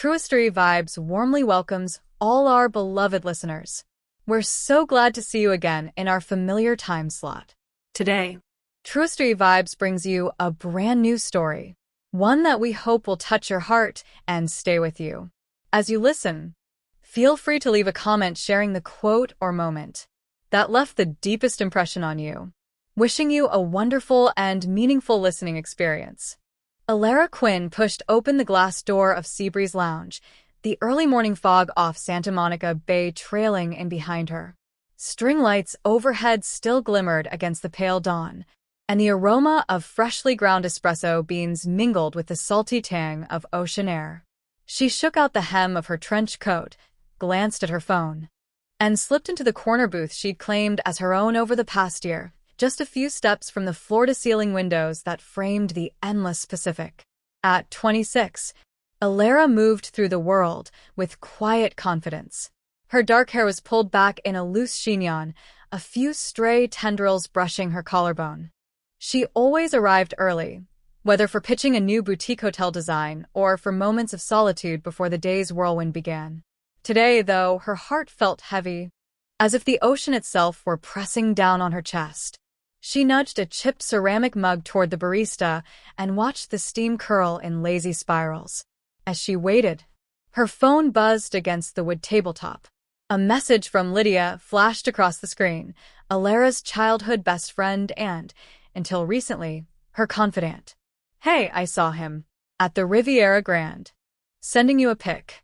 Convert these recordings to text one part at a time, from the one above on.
TrueStory Vibes warmly welcomes all our beloved listeners. We're so glad to see you again in our familiar time slot. Today, TrueStory Vibes brings you a brand new story, one that we hope will touch your heart and stay with you. As you listen, feel free to leave a comment sharing the quote or moment that left the deepest impression on you. Wishing you a wonderful and meaningful listening experience. Elara Quinn pushed open the glass door of Seabreeze Lounge, the early morning fog off Santa Monica Bay trailing in behind her. String lights overhead still glimmered against the pale dawn, and the aroma of freshly ground espresso beans mingled with the salty tang of ocean air. She shook out the hem of her trench coat, glanced at her phone, and slipped into the corner booth she'd claimed as her own over the past year, just a few steps from the floor-to-ceiling windows that framed the endless Pacific. At 26, Elara moved through the world with quiet confidence. Her dark hair was pulled back in a loose chignon, a few stray tendrils brushing her collarbone. She always arrived early, whether for pitching a new boutique hotel design or for moments of solitude before the day's whirlwind began. Today, though, her heart felt heavy, as if the ocean itself were pressing down on her chest. She nudged a chipped ceramic mug toward the barista and watched the steam curl in lazy spirals. As she waited, her phone buzzed against the wood tabletop. A message from Lydia flashed across the screen, Elara's childhood best friend and, until recently, her confidant. "Hey, I saw him at the Riviera Grande. Sending you a pic."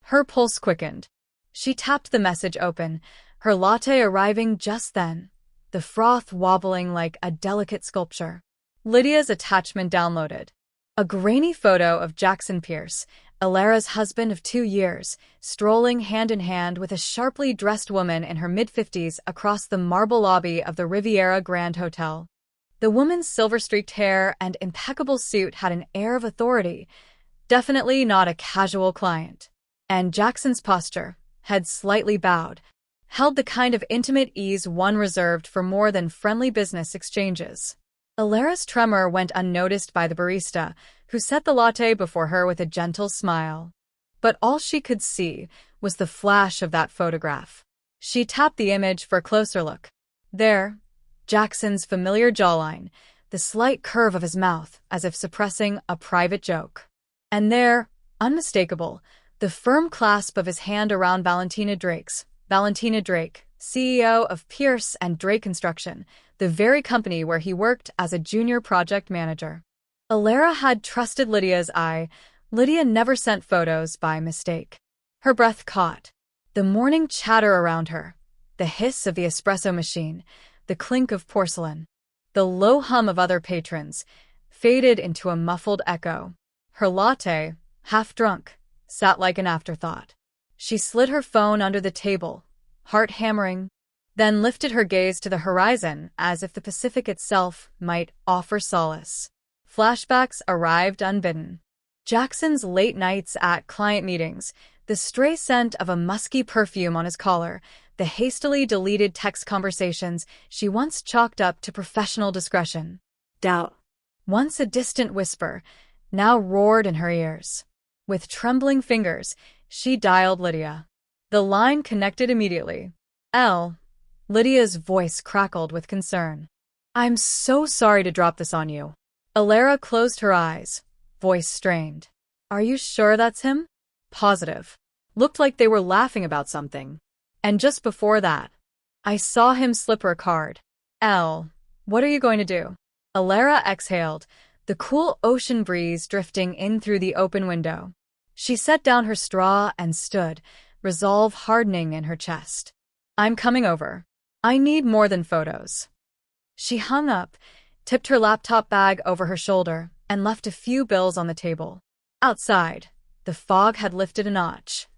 Her pulse quickened. She tapped the message open, her latte arriving just then, the froth wobbling like a delicate sculpture. Lydia's attachment downloaded. A grainy photo of Jackson Pierce, Elara's husband of 2 years, strolling hand-in-hand with a sharply dressed woman in her mid-50s across the marble lobby of the Riviera Grande Hotel. The woman's silver-streaked hair and impeccable suit had an air of authority, definitely not a casual client. And Jackson's posture, head slightly bowed, held the kind of intimate ease one reserved for more than friendly business exchanges. Elara's tremor went unnoticed by the barista, who set the latte before her with a gentle smile. But all she could see was the flash of that photograph. She tapped the image for a closer look. There, Jackson's familiar jawline, the slight curve of his mouth as if suppressing a private joke. And there, unmistakable, the firm clasp of his hand around Valentina Drake, CEO of Pierce and Drake Construction, the very company where he worked as a junior project manager. Elara had trusted Lydia's eye. Lydia never sent photos by mistake. Her breath caught. The morning chatter around her, the hiss of the espresso machine, the clink of porcelain, the low hum of other patrons, faded into a muffled echo. Her latte, half drunk, sat like an afterthought. She slid her phone under the table, heart hammering, then lifted her gaze to the horizon as if the Pacific itself might offer solace. Flashbacks arrived unbidden. Jackson's late nights at client meetings, the stray scent of a musky perfume on his collar, the hastily deleted text conversations she once chalked up to professional discretion. Doubt, once a distant whisper, now roared in her ears. With trembling fingers, she dialed Lydia. The line connected immediately. Lydia's voice crackled with concern. "I'm so sorry to drop this on you." Elara closed her eyes, voice strained. "Are you sure that's him?" "Positive. Looked like they were laughing about something. And just before that, I saw him slip her a card." What are you going to do?" Elara exhaled, the cool ocean breeze drifting in through the open window. She set down her straw and stood, resolve hardening in her chest. "I'm coming over. I need more than photos." She hung up, tipped her laptop bag over her shoulder, and left a few bills on the table. Outside, the fog had lifted a notch,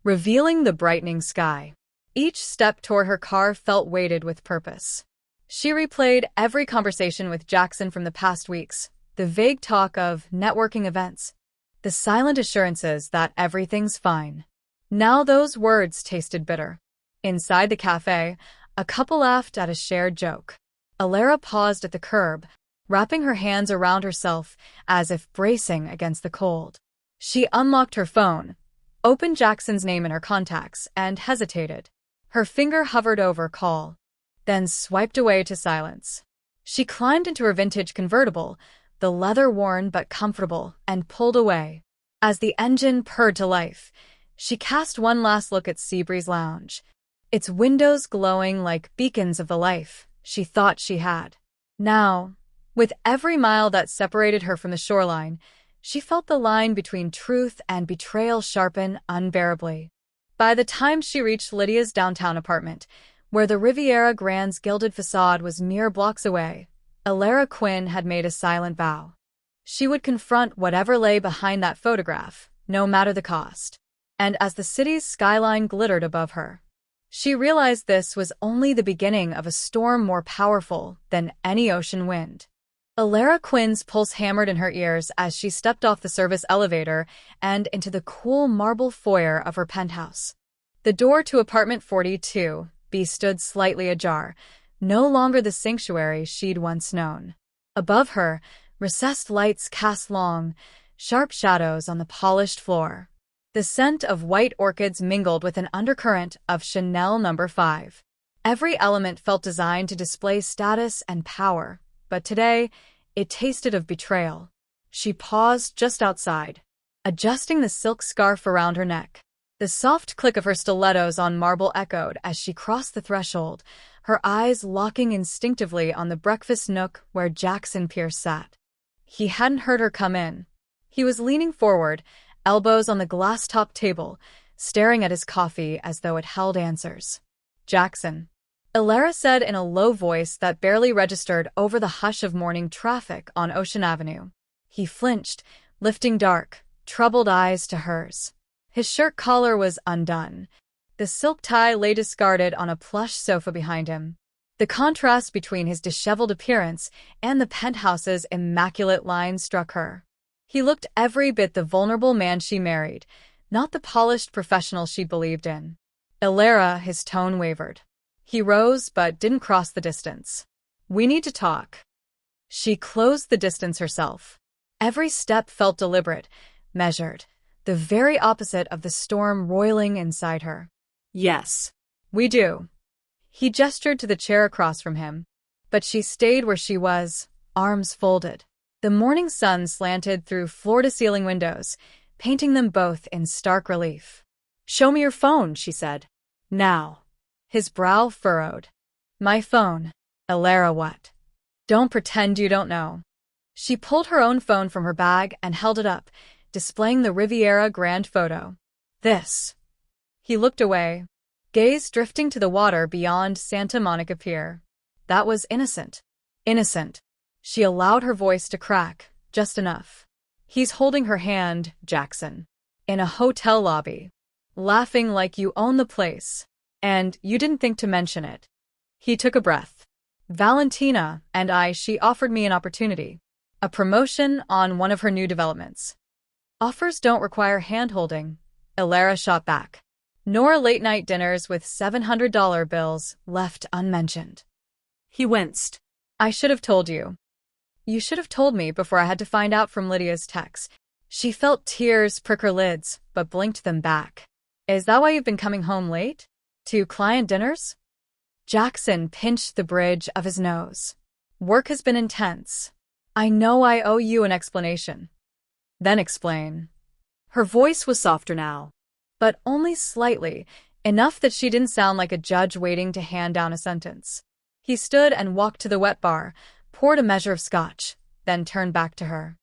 revealing the brightening sky. Each step toward her car felt weighted with purpose. She replayed every conversation with Jackson from the past weeks, the vague talk of networking events, the silent assurances that everything's fine. Now those words tasted bitter. Inside the cafe, a couple laughed at a shared joke. Elara paused at the curb, wrapping her hands around herself as if bracing against the cold. She unlocked her phone, opened Jackson's name in her contacts, and hesitated. Her finger hovered over call, then swiped away to silence. She climbed into her vintage convertible, the leather worn but comfortable, and pulled away. As the engine purred to life, she cast one last look at Seabreeze Lounge, its windows glowing like beacons of the life she thought she had. Now, with every mile that separated her from the shoreline, she felt the line between truth and betrayal sharpen unbearably. By the time she reached Lydia's downtown apartment, where the Riviera Grand's gilded facade was mere blocks away, Elara Quinn had made a silent vow. She would confront whatever lay behind that photograph, no matter the cost. And as the city's skyline glittered above her, she realized this was only the beginning of a storm more powerful than any ocean wind. Elara Quinn's pulse hammered in her ears as she stepped off the service elevator and into the cool marble foyer of her penthouse. The door to apartment 42B stood slightly ajar, no longer the sanctuary she'd once known. Above her, recessed lights cast long, sharp shadows on the polished floor. The scent of white orchids mingled with an undercurrent of Chanel No. 5. Every element felt designed to display status and power, but today, it tasted of betrayal. She paused just outside, adjusting the silk scarf around her neck. The soft click of her stilettos on marble echoed as she crossed the threshold, her eyes locking instinctively on the breakfast nook where Jackson Pierce sat. He hadn't heard her come in. He was leaning forward, elbows on the glass-topped table, staring at his coffee as though it held answers. "Jackson," Elara said in a low voice that barely registered over the hush of morning traffic on Ocean Avenue. He flinched, lifting dark, troubled eyes to hers. His shirt collar was undone. The silk tie lay discarded on a plush sofa behind him. The contrast between his disheveled appearance and the penthouse's immaculate lines struck her. He looked every bit the vulnerable man she married, not the polished professional she believed in. "Elara," his tone wavered. He rose but didn't cross the distance. "We need to talk." She closed the distance herself. Every step felt deliberate, measured, the very opposite of the storm roiling inside her. "Yes, we do." He gestured to the chair across from him, but she stayed where she was, arms folded. The morning sun slanted through floor-to-ceiling windows, painting them both in stark relief. "Show me your phone," she said. "Now." His brow furrowed. "My phone." "Elara, what?" "Don't pretend you don't know." She pulled her own phone from her bag and held it up, displaying the Riviera Grand photo. "This." He looked away, gaze drifting to the water beyond Santa Monica Pier. That was innocent. Innocent. She allowed her voice to crack, just enough. "He's holding her hand, Jackson. In a hotel lobby. Laughing like you own the place. And you didn't think to mention it." He took a breath. "Valentina and she offered me an opportunity. A promotion on one of her new developments." "Offers don't require hand-holding," Elara shot back. "Nor late-night dinners with $700 bills left unmentioned." He winced. "I should have told you." "You should have told me before I had to find out from Lydia's text." She felt tears prick her lids, but blinked them back. "Is that why you've been coming home late? To client dinners?" Jackson pinched the bridge of his nose. "Work has been intense. I know I owe you an explanation." "Then explain." Her voice was softer now, but only slightly, enough that she didn't sound like a judge waiting to hand down a sentence. He stood and walked to the wet bar, poured a measure of scotch, then turned back to her.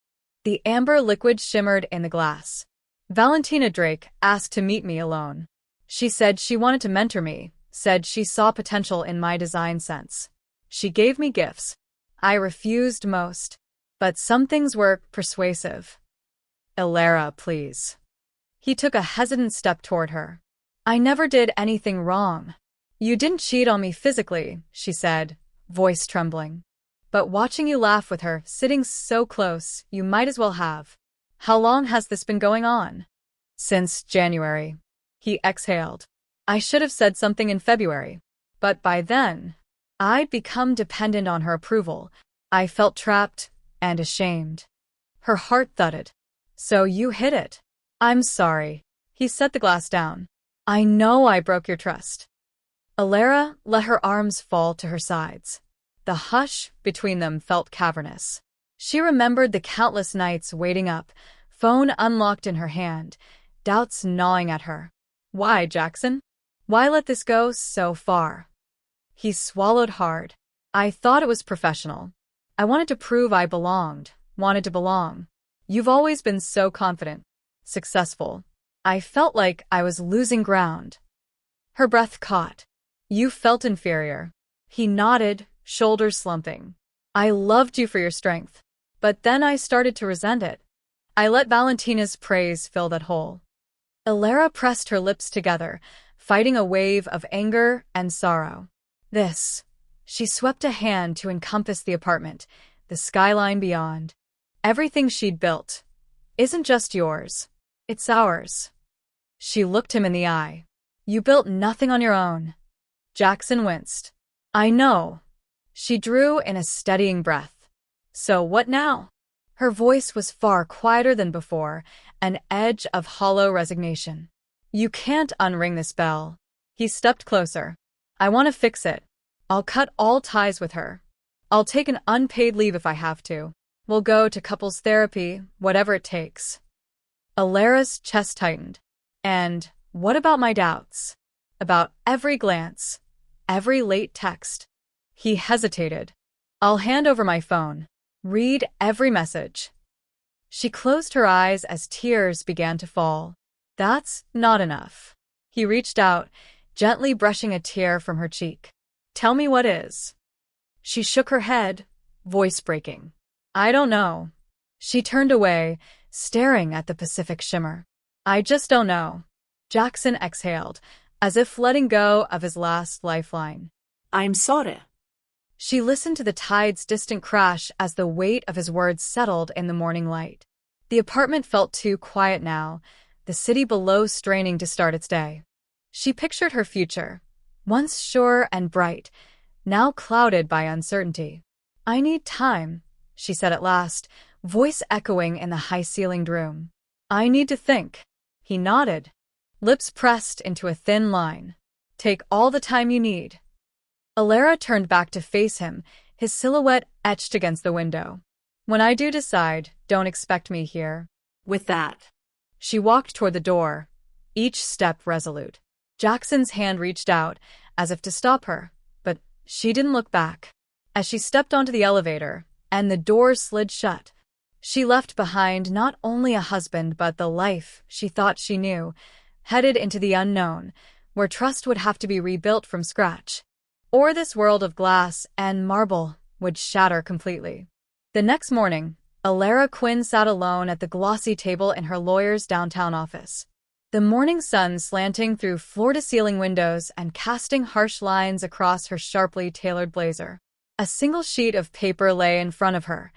The amber liquid shimmered in the glass. "Valentina Drake asked to meet me alone. She said she wanted to mentor me, said she saw potential in my design sense. She gave me gifts. I refused most, but some things were persuasive." "Elara, please." He took a hesitant step toward her. "I never did anything wrong." "You didn't cheat on me physically," she said, voice trembling. "But watching you laugh with her, sitting so close, you might as well have." "How long has this been going on?" "Since January." He exhaled. "I should have said something in February. But by then, I'd become dependent on her approval. I felt trapped and ashamed." Her heart thudded. "So you hid it?" I'm sorry. He set the glass down. I know I broke your trust. Elara let her arms fall to her sides. The hush between them felt cavernous. She remembered the countless nights waiting up, phone unlocked in her hand, doubts gnawing at her. Why, Jackson? Why let this go so far? He swallowed hard. I thought it was professional. I wanted to prove I belonged, wanted to belong. You've always been so confident, successful. I felt like I was losing ground. Her breath caught. You felt inferior. He nodded, shoulders slumping. I loved you for your strength. But then I started to resent it. I let Valentina's praise fill that hole. Elara pressed her lips together, fighting a wave of anger and sorrow. This. She swept a hand to encompass the apartment, the skyline beyond. Everything she'd built isn't just yours. It's ours. She looked him in the eye. You built nothing on your own. Jackson winced. I know. She drew in a steadying breath. So what now? Her voice was far quieter than before, an edge of hollow resignation. You can't unring this bell. He stepped closer. I want to fix it. I'll cut all ties with her. I'll take an unpaid leave if I have to. We'll go to couples therapy, whatever it takes. Elara's chest tightened. And what about my doubts? About every glance, every late text. He hesitated. I'll hand over my phone. Read every message. She closed her eyes as tears began to fall. That's not enough. He reached out, gently brushing a tear from her cheek. Tell me what is. She shook her head, voice breaking. I don't know. She turned away, staring at the Pacific shimmer. I just don't know. Jackson exhaled, as if letting go of his last lifeline. I'm sorry. She listened to the tide's distant crash as the weight of his words settled in the morning light. The apartment felt too quiet now, the city below straining to start its day. She pictured her future, once sure and bright, now clouded by uncertainty. I need time, she said at last, voice echoing in the high-ceilinged room. I need to think. He nodded, lips pressed into a thin line. Take all the time you need. Elara turned back to face him, his silhouette etched against the window. When I do decide, don't expect me here. With that, she walked toward the door, each step resolute. Jackson's hand reached out, as if to stop her, but she didn't look back. As she stepped onto the elevator, and the door slid shut, she left behind not only a husband but the life she thought she knew, headed into the unknown, where trust would have to be rebuilt from scratch. Or this world of glass and marble would shatter completely. The next morning, Elara Quinn sat alone at the glossy table in her lawyer's downtown office. The morning sun slanting through floor-to-ceiling windows and casting harsh lines across her sharply tailored blazer. A single sheet of paper lay in front of her,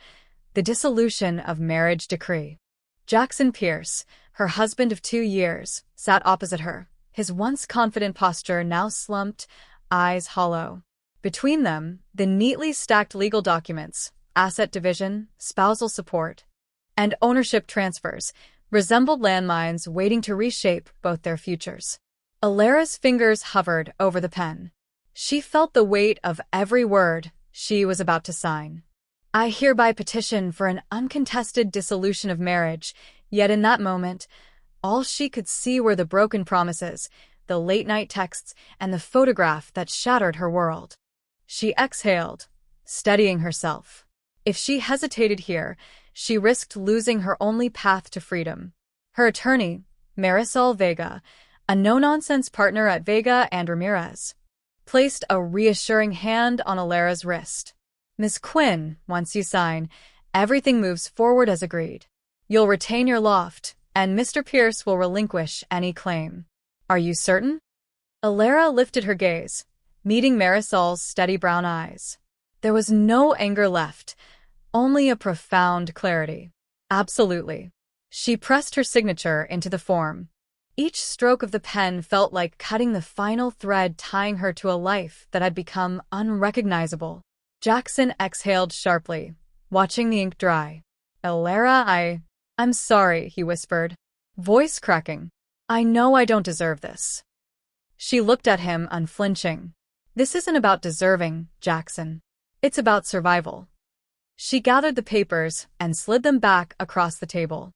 the dissolution of marriage decree. Jackson Pierce, her husband of 2 years, sat opposite her, his once confident posture now slumped, eyes hollow. Between them, the neatly stacked legal documents, asset division, spousal support, and ownership transfers, resembled landmines waiting to reshape both their futures. Elara's fingers hovered over the pen. She felt the weight of every word she was about to sign. I hereby petition for an uncontested dissolution of marriage, yet in that moment, all she could see were the broken promises, the late-night texts, and the photograph that shattered her world. She exhaled, steadying herself. If she hesitated here, she risked losing her only path to freedom. Her attorney, Marisol Vega, a no-nonsense partner at Vega and Ramirez, placed a reassuring hand on Elara's wrist. Ms. Quinn, once you sign, everything moves forward as agreed. You'll retain your loft, and Mr. Pierce will relinquish any claim. Are you certain? Elara lifted her gaze, meeting Marisol's steady brown eyes. There was no anger left, only a profound clarity. Absolutely. She pressed her signature into the form. Each stroke of the pen felt like cutting the final thread tying her to a life that had become unrecognizable. Jackson exhaled sharply, watching the ink dry. Elara, I'm sorry, he whispered. voice cracking. I know I don't deserve this. She looked at him unflinching. This isn't about deserving, Jackson. It's about survival. She gathered the papers and slid them back across the table.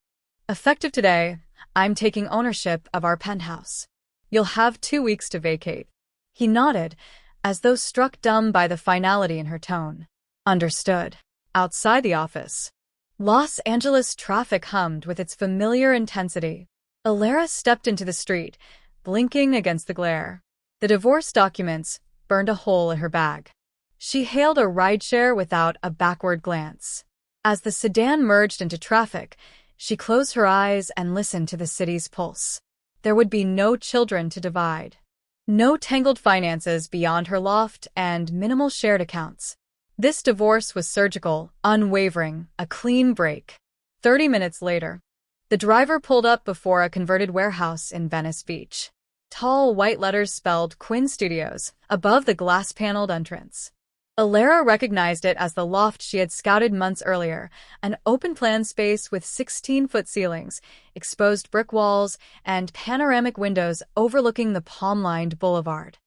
Effective today, I'm taking ownership of our penthouse. You'll have 2 weeks to vacate. He nodded, as though struck dumb by the finality in her tone. Understood. Outside the office, Los Angeles traffic hummed with its familiar intensity. Elara stepped into the street, blinking against the glare. The divorce documents burned a hole in her bag. She hailed a rideshare without a backward glance. As the sedan merged into traffic, she closed her eyes and listened to the city's pulse. There would be no children to divide. No tangled finances beyond her loft and minimal shared accounts. This divorce was surgical, unwavering, a clean break. 30 minutes later, the driver pulled up before a converted warehouse in Venice Beach. Tall white letters spelled Quinn Studios above the glass-paneled entrance. Elara recognized it as the loft she had scouted months earlier, an open-plan space with 16-foot ceilings, exposed brick walls, and panoramic windows overlooking the palm-lined boulevard.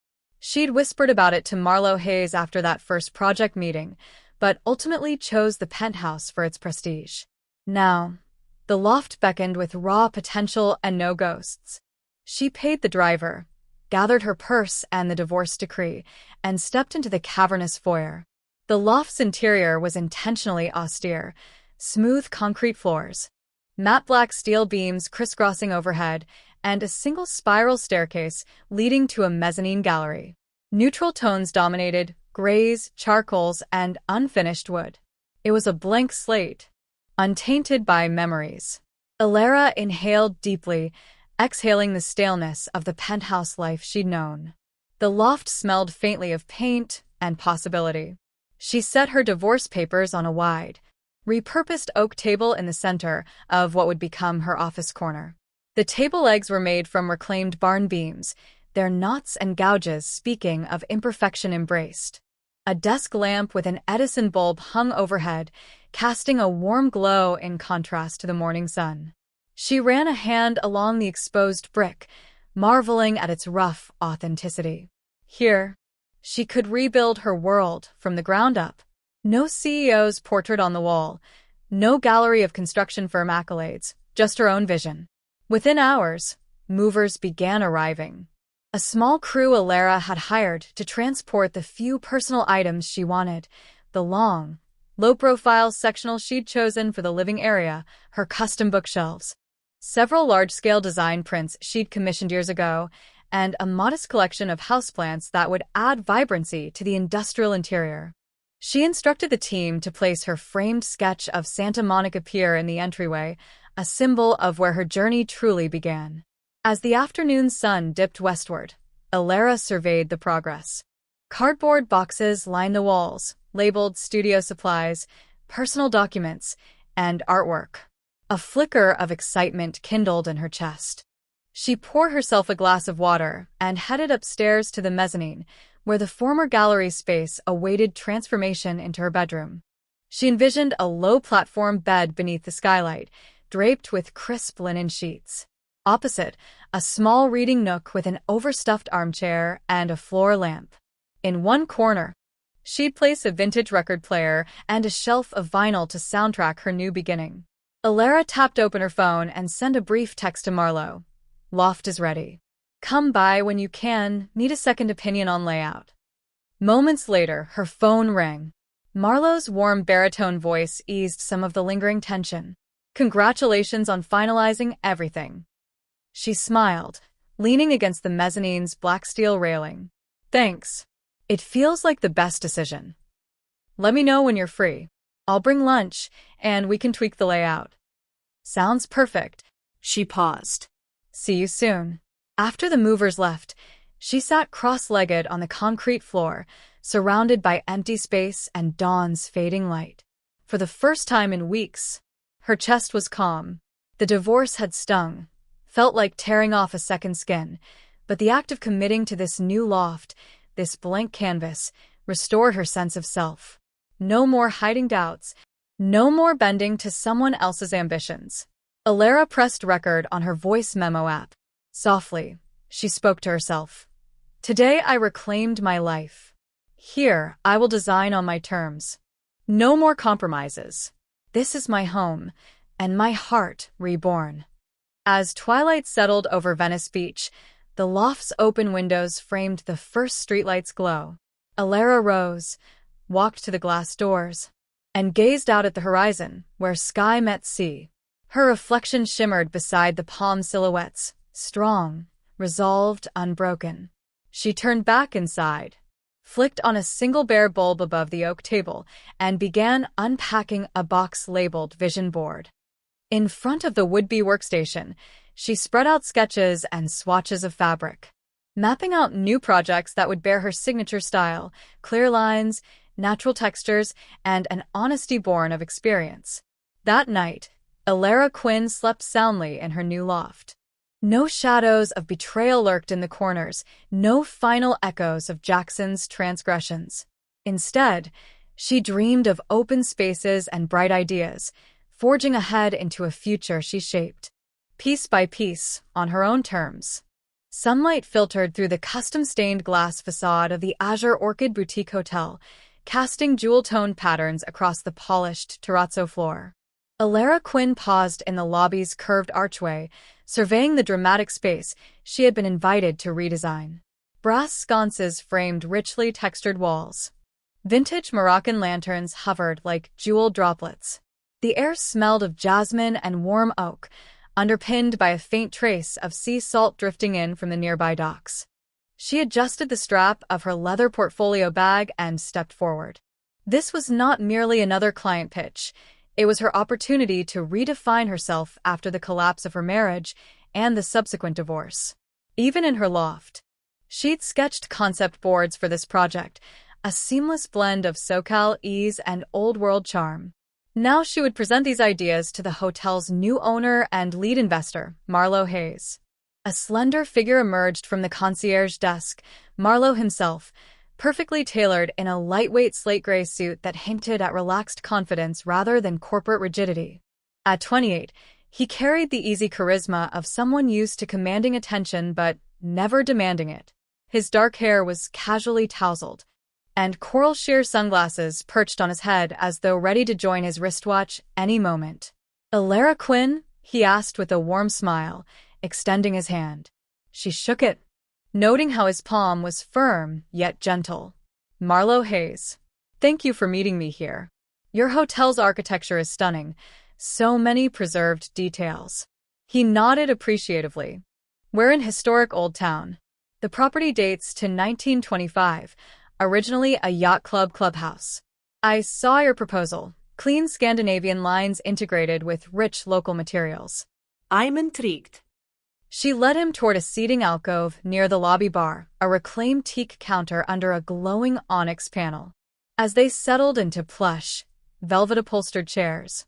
She'd whispered about it to Marlo Hayes after that first project meeting, but ultimately chose the penthouse for its prestige. Now, the loft beckoned with raw potential and no ghosts. She paid the driver, gathered her purse and the divorce decree, and stepped into the cavernous foyer. The loft's interior was intentionally austere, smooth concrete floors, matte black steel beams crisscrossing overhead, and a single spiral staircase leading to a mezzanine gallery. Neutral tones dominated, grays, charcoals, and unfinished wood. It was a blank slate, untainted by memories. Elara inhaled deeply, exhaling the staleness of the penthouse life she'd known. The loft smelled faintly of paint and possibility. She set her divorce papers on a wide, repurposed oak table in the center of what would become her office corner. The table legs were made from reclaimed barn beams, their knots and gouges speaking of imperfection embraced. A desk lamp with an Edison bulb hung overhead, casting a warm glow in contrast to the morning sun. She ran a hand along the exposed brick, marveling at its rough authenticity. Here, she could rebuild her world from the ground up. No CEO's portrait on the wall, no gallery of construction firm accolades, just her own vision. Within hours, movers began arriving. A small crew Elara had hired to transport the few personal items she wanted, the long, low-profile sectional she'd chosen for the living area, her custom bookshelves, several large-scale design prints she'd commissioned years ago, and a modest collection of houseplants that would add vibrancy to the industrial interior. She instructed the team to place her framed sketch of Santa Monica Pier in the entryway, a symbol of where her journey truly began. As the afternoon sun dipped westward, Elara surveyed the progress. Cardboard boxes lined the walls, labeled studio supplies, personal documents, and artwork. A flicker of excitement kindled in her chest. She poured herself a glass of water and headed upstairs to the mezzanine, where the former gallery space awaited transformation into her bedroom. She envisioned a low-platform bed beneath the skylight, draped with crisp linen sheets. Opposite, a small reading nook with an overstuffed armchair and a floor lamp. In one corner, she'd place a vintage record player and a shelf of vinyl to soundtrack her new beginning. Elara tapped open her phone and sent a brief text to Marlo. Loft is ready. Come by when you can, need a second opinion on layout. Moments later, her phone rang. Marlo's warm baritone voice eased some of the lingering tension. Congratulations on finalizing everything. She smiled, leaning against the mezzanine's black steel railing. Thanks. It feels like the best decision. Let me know when you're free. I'll bring lunch, and we can tweak the layout. Sounds perfect. She paused. See you soon. After the movers left, she sat cross-legged on the concrete floor, surrounded by empty space and dawn's fading light. For the first time in weeks, her chest was calm. The divorce had stung, felt like tearing off a second skin, but the act of committing to this new loft, this blank canvas, restored her sense of self. No more hiding doubts, no more bending to someone else's ambitions. Elara pressed record on her voice memo app. Softly, she spoke to herself. Today I reclaimed my life. Here, I will design on my terms. No more compromises. This is my home, and my heart reborn. As twilight settled over Venice Beach, the loft's open windows framed the first streetlight's glow. Elara rose, walked to the glass doors, and gazed out at the horizon, where sky met sea. Her reflection shimmered beside the palm silhouettes, strong, resolved, unbroken. She turned back inside, flicked on a single bare bulb above the oak table, and began unpacking a box labeled Vision Board. In front of the would-be workstation, she spread out sketches and swatches of fabric, mapping out new projects that would bear her signature style, clear lines, natural textures, and an honesty born of experience. That night, Elara Quinn slept soundly in her new loft. No shadows of betrayal lurked in the corners, no final echoes of Jackson's transgressions. Instead, she dreamed of open spaces and bright ideas, forging ahead into a future she shaped, piece by piece, on her own terms. Sunlight filtered through the custom-stained glass facade of the Azure Orchid Boutique Hotel, casting jewel-toned patterns across the polished terrazzo floor. Elara Quinn paused in the lobby's curved archway, surveying the dramatic space she had been invited to redesign. Brass sconces framed richly textured walls. Vintage Moroccan lanterns hovered like jewel droplets. The air smelled of jasmine and warm oak, underpinned by a faint trace of sea salt drifting in from the nearby docks. She adjusted the strap of her leather portfolio bag and stepped forward. This was not merely another client pitch. It was her opportunity to redefine herself after the collapse of her marriage and the subsequent divorce. Even in her loft, she'd sketched concept boards for this project, a seamless blend of SoCal ease and old-world charm. Now she would present these ideas to the hotel's new owner and lead investor, Marlo Hayes. A slender figure emerged from the concierge desk, Marlo himself, perfectly tailored in a lightweight slate gray suit that hinted at relaxed confidence rather than corporate rigidity. At 28, he carried the easy charisma of someone used to commanding attention but never demanding it. His dark hair was casually tousled, and coral sheer sunglasses perched on his head as though ready to join his wristwatch any moment. "Elara Quinn?" he asked with a warm smile, extending his hand. She shook it, noting how his palm was firm yet gentle. "Marlo Hayes. Thank you for meeting me here. Your hotel's architecture is stunning, so many preserved details." He nodded appreciatively. "We're in historic Old Town. The property dates to 1925, originally a yacht club clubhouse. I saw your proposal, clean Scandinavian lines integrated with rich local materials." I'm intrigued. She led him toward a seating alcove near the lobby bar, a reclaimed teak counter under a glowing onyx panel. As they settled into plush, velvet-upholstered chairs,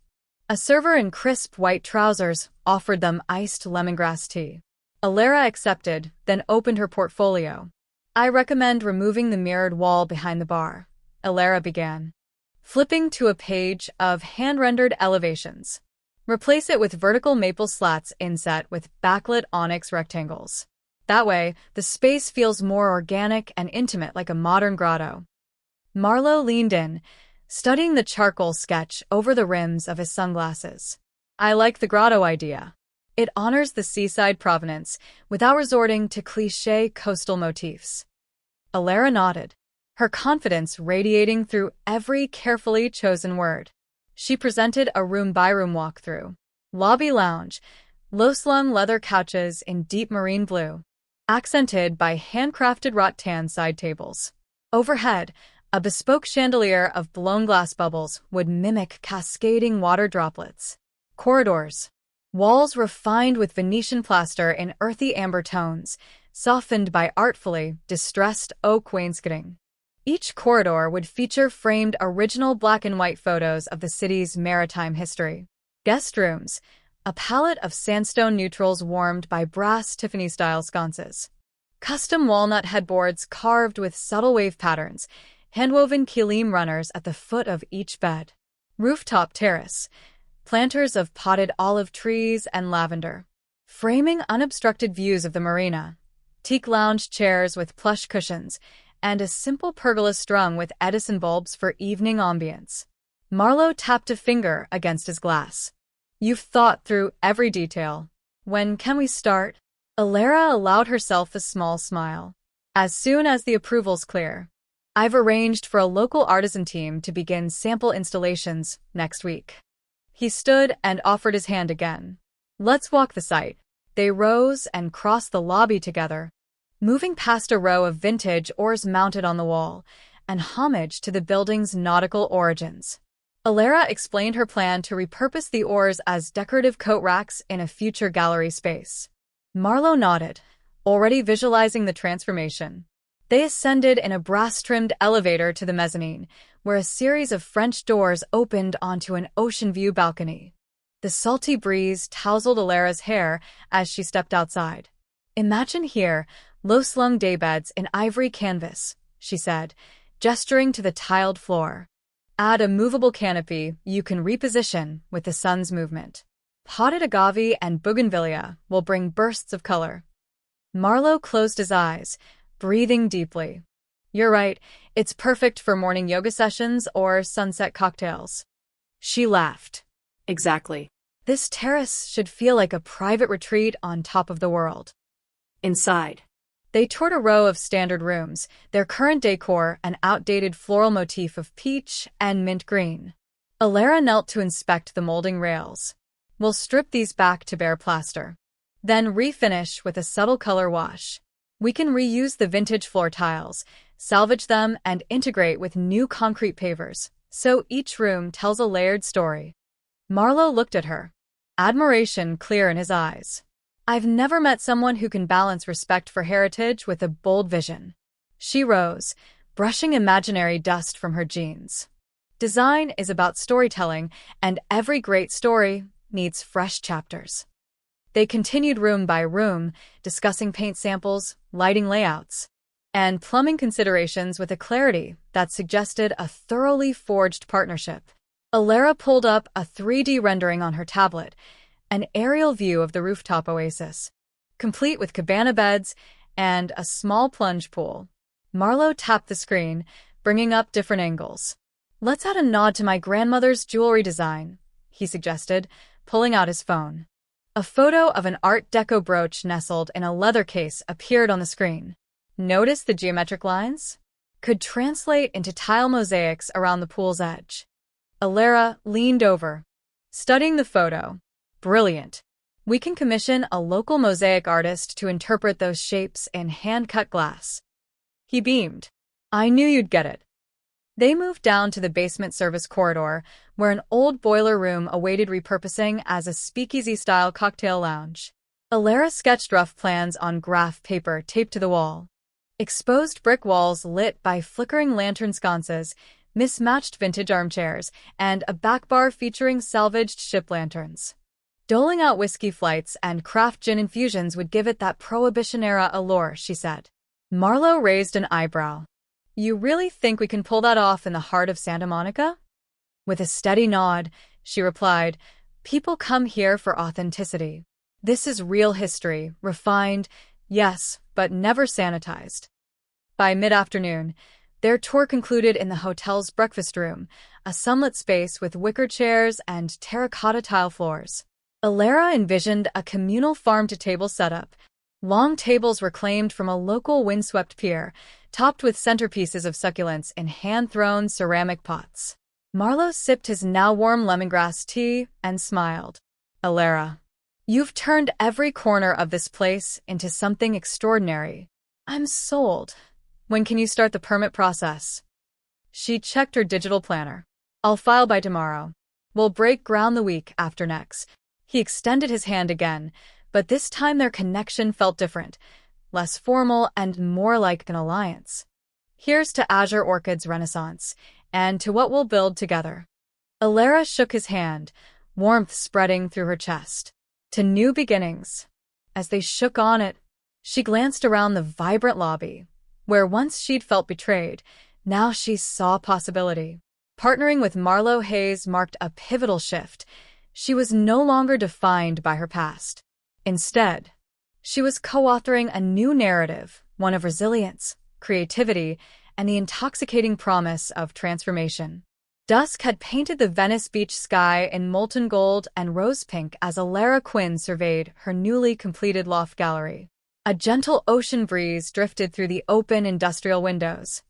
a server in crisp white trousers offered them iced lemongrass tea. Elara accepted, then opened her portfolio. "I recommend removing the mirrored wall behind the bar," Elara began, flipping to a page of hand-rendered elevations. "Replace it with vertical maple slats inset with backlit onyx rectangles. That way, the space feels more organic and intimate like a modern grotto." Marlo leaned in, studying the charcoal sketch over the rims of his sunglasses. "I like the grotto idea. It honors the seaside provenance without resorting to cliché coastal motifs." Elara nodded, her confidence radiating through every carefully chosen word. She presented a room-by-room walkthrough. Lobby lounge, low-slung leather couches in deep marine blue, accented by handcrafted rattan side tables. Overhead, a bespoke chandelier of blown glass bubbles would mimic cascading water droplets. Corridors, walls refined with Venetian plaster in earthy amber tones, softened by artfully distressed oak wainscoting. Each corridor would feature framed original black and white photos of the city's maritime history. Guest rooms, a palette of sandstone neutrals warmed by brass Tiffany-style sconces. Custom walnut headboards carved with subtle wave patterns, handwoven kilim runners at the foot of each bed. Rooftop terrace, planters of potted olive trees and lavender, framing unobstructed views of the marina, teak lounge chairs with plush cushions, and a simple pergola strung with Edison bulbs for evening ambience. Marlowe tapped a finger against his glass. You've thought through every detail. When can we start? Elara allowed herself a small smile. As soon as the approval's clear. I've arranged for a local artisan team to begin sample installations next week. He stood and offered his hand again. Let's walk the site. They rose and crossed the lobby together, moving past a row of vintage oars mounted on the wall, and homage to the building's nautical origins. Elara explained her plan to repurpose the oars as decorative coat racks in a future gallery space. Marlowe nodded, already visualizing the transformation. They ascended in a brass-trimmed elevator to the mezzanine, where a series of French doors opened onto an ocean view balcony. The salty breeze tousled Elara's hair as she stepped outside. Imagine here, low-slung daybeds in ivory canvas, she said, gesturing to the tiled floor. Add a movable canopy you can reposition with the sun's movement. Potted agave and bougainvillea will bring bursts of color. Marlowe closed his eyes, breathing deeply. You're right, it's perfect for morning yoga sessions or sunset cocktails. She laughed. Exactly. This terrace should feel like a private retreat on top of the world. Inside. They toured a row of standard rooms, their current decor an outdated floral motif of peach and mint green. Elara knelt to inspect the molding rails. We'll strip these back to bare plaster. Then refinish with a subtle color wash. We can reuse the vintage floor tiles, salvage them, and integrate with new concrete pavers, so each room tells a layered story. Marlowe looked at her, admiration clear in his eyes. I've never met someone who can balance respect for heritage with a bold vision. She rose, brushing imaginary dust from her jeans. Design is about storytelling, and every great story needs fresh chapters. They continued room by room, discussing paint samples, lighting layouts, and plumbing considerations with a clarity that suggested a thoroughly forged partnership. Elara pulled up a 3D rendering on her tablet, an aerial view of the rooftop oasis, complete with cabana beds and a small plunge pool. Marlowe tapped the screen, bringing up different angles. Let's add a nod to my grandmother's jewelry design, he suggested, pulling out his phone. A photo of an Art Deco brooch nestled in a leather case appeared on the screen. Notice the geometric lines? Could translate into tile mosaics around the pool's edge. Elara leaned over, studying the photo. Brilliant. We can commission a local mosaic artist to interpret those shapes in hand-cut glass. He beamed. I knew you'd get it. They moved down to the basement service corridor, where an old boiler room awaited repurposing as a speakeasy-style cocktail lounge. Elara sketched rough plans on graph paper taped to the wall. Exposed brick walls lit by flickering lantern sconces, mismatched vintage armchairs, and a back bar featuring salvaged ship lanterns. Doling out whiskey flights and craft gin infusions would give it that Prohibition-era allure, she said. Marlowe raised an eyebrow. You really think we can pull that off in the heart of Santa Monica? With a steady nod, she replied, people come here for authenticity. This is real history, refined, yes, but never sanitized. By mid-afternoon, their tour concluded in the hotel's breakfast room, a sunlit space with wicker chairs and terracotta tile floors. Elara envisioned a communal farm-to-table setup. Long tables reclaimed from a local windswept pier, topped with centerpieces of succulents in hand-thrown ceramic pots. Marlowe sipped his now-warm lemongrass tea and smiled. Elara, you've turned every corner of this place into something extraordinary. I'm sold. When can you start the permit process? She checked her digital planner. I'll file by tomorrow. We'll break ground the week after next. He extended his hand again, but this time their connection felt different, less formal and more like an alliance. Here's to Azure Orchid's renaissance, and to what we'll build together. Elara shook his hand, warmth spreading through her chest. To new beginnings. As they shook on it, she glanced around the vibrant lobby, where once she'd felt betrayed, now she saw possibility. Partnering with Marlowe Hayes marked a pivotal shift. She was no longer defined by her past. Instead, she was co-authoring a new narrative, one of resilience, creativity, and the intoxicating promise of transformation. Dusk had painted the Venice beach sky in molten gold and rose pink as Elara Quinn surveyed her newly completed loft gallery. A gentle ocean breeze drifted through the open industrial windows,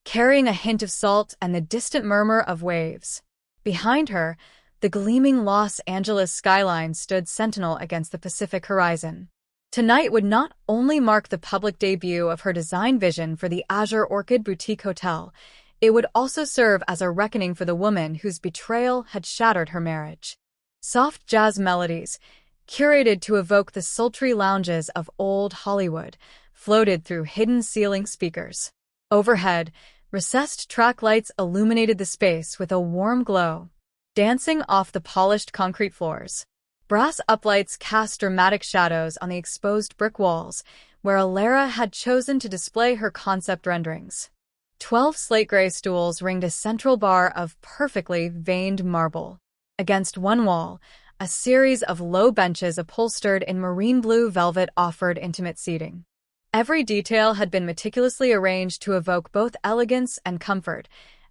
carrying a hint of salt and the distant murmur of waves. Behind her, the gleaming Los Angeles skyline stood sentinel against the Pacific horizon. Tonight would not only mark the public debut of her design vision for the Azure Orchid Boutique Hotel, it would also serve as a reckoning for the woman whose betrayal had shattered her marriage. Soft jazz melodies, curated to evoke the sultry lounges of old Hollywood, floated through hidden ceiling speakers. Overhead, recessed track lights illuminated the space with a warm glow, dancing off the polished concrete floors. Brass uplights cast dramatic shadows on the exposed brick walls, where Elara had chosen to display her concept renderings. 12 slate-gray stools ringed a central bar of perfectly veined marble. Against one wall, a series of low benches upholstered in marine blue velvet offered intimate seating. Every detail had been meticulously arranged to evoke both elegance and comfort,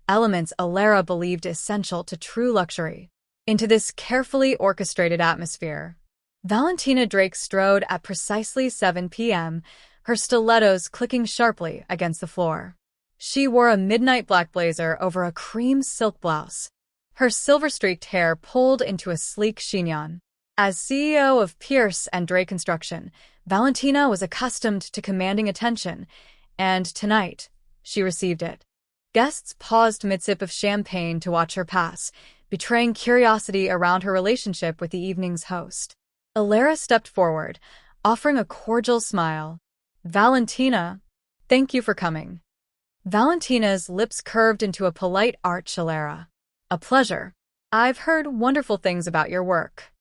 elements Elara believed essential to true luxury. Into this carefully orchestrated atmosphere, Valentina Drake strode at precisely 7 p.m., her stilettos clicking sharply against the floor. She wore a midnight black blazer over a cream silk blouse, her silver-streaked hair pulled into a sleek chignon. As CEO of Pierce and Drake Construction, Valentina was accustomed to commanding attention, and tonight, she received it. Guests paused mid-sip of champagne to watch her pass, betraying curiosity around her relationship with the evening's host. Elara stepped forward, offering a cordial smile. "Valentina, thank you for coming." Valentina's lips curved into a polite arch. "Elara, a pleasure. I've heard wonderful things about your work."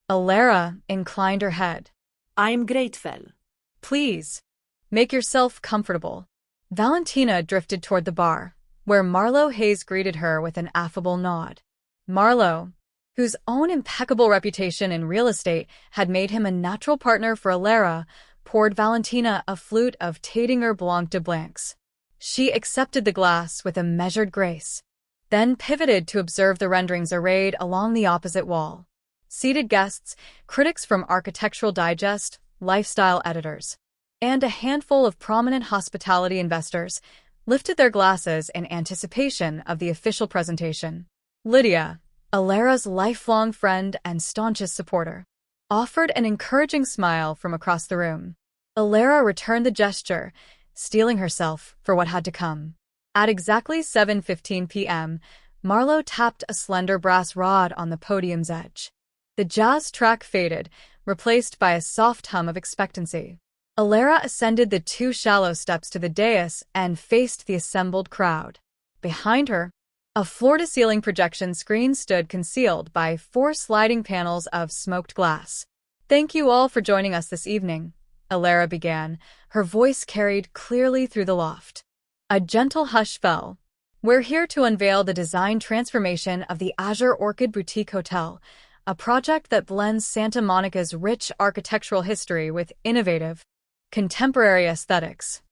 Elara inclined her head. I'm grateful. "Please, make yourself comfortable." Valentina drifted toward the bar, where Marlo Hayes greeted her with an affable nod. Marlo, whose own impeccable reputation in real estate had made him a natural partner for Elara, poured Valentina a flute of Takedown Blanc de Blancs. She accepted the glass with a measured grace, then pivoted to observe the renderings arrayed along the opposite wall. Seated guests, critics from Architectural Digest, lifestyle editors, and a handful of prominent hospitality investors lifted their glasses in anticipation of the official presentation. Lydia, Elara's lifelong friend and staunchest supporter, offered an encouraging smile from across the room. Elara returned the gesture, steeling herself for what had to come. At exactly 7:15 p.m., Marlo tapped a slender brass rod on the podium's edge. The jazz track faded, replaced by a soft hum of expectancy. Elara ascended the 2 shallow steps to the dais and faced the assembled crowd. Behind her, a floor-to-ceiling projection screen stood concealed by 4 sliding panels of smoked glass. "Thank you all for joining us this evening," Elara began, her voice carried clearly through the loft. A gentle hush fell. "We're here to unveil the design transformation of the Azure Orchid Boutique Hotel, a project that blends Santa Monica's rich architectural history with innovative, contemporary aesthetics."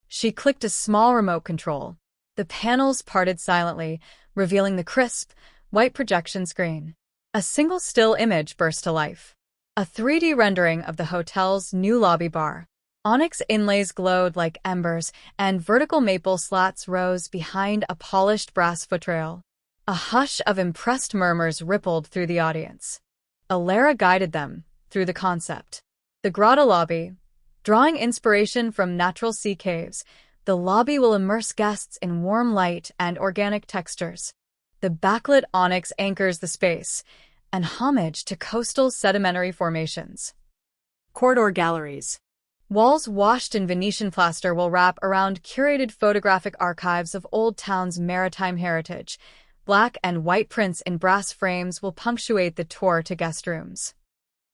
She clicked a small remote control. The panels parted silently, revealing the crisp, white projection screen. A single still image burst to life. A 3D rendering of the hotel's new lobby bar. Onyx inlays glowed like embers, and vertical maple slats rose behind a polished brass footrail. A hush of impressed murmurs rippled through the audience. Elara guided them through the concept. The grotto lobby. Drawing inspiration from natural sea caves, the lobby will immerse guests in warm light and organic textures. The backlit onyx anchors the space, an homage to coastal sedimentary formations. Corridor galleries. Walls washed in Venetian plaster will wrap around curated photographic archives of Old Town's maritime heritage. Black and white prints in brass frames will punctuate the tour to guest rooms.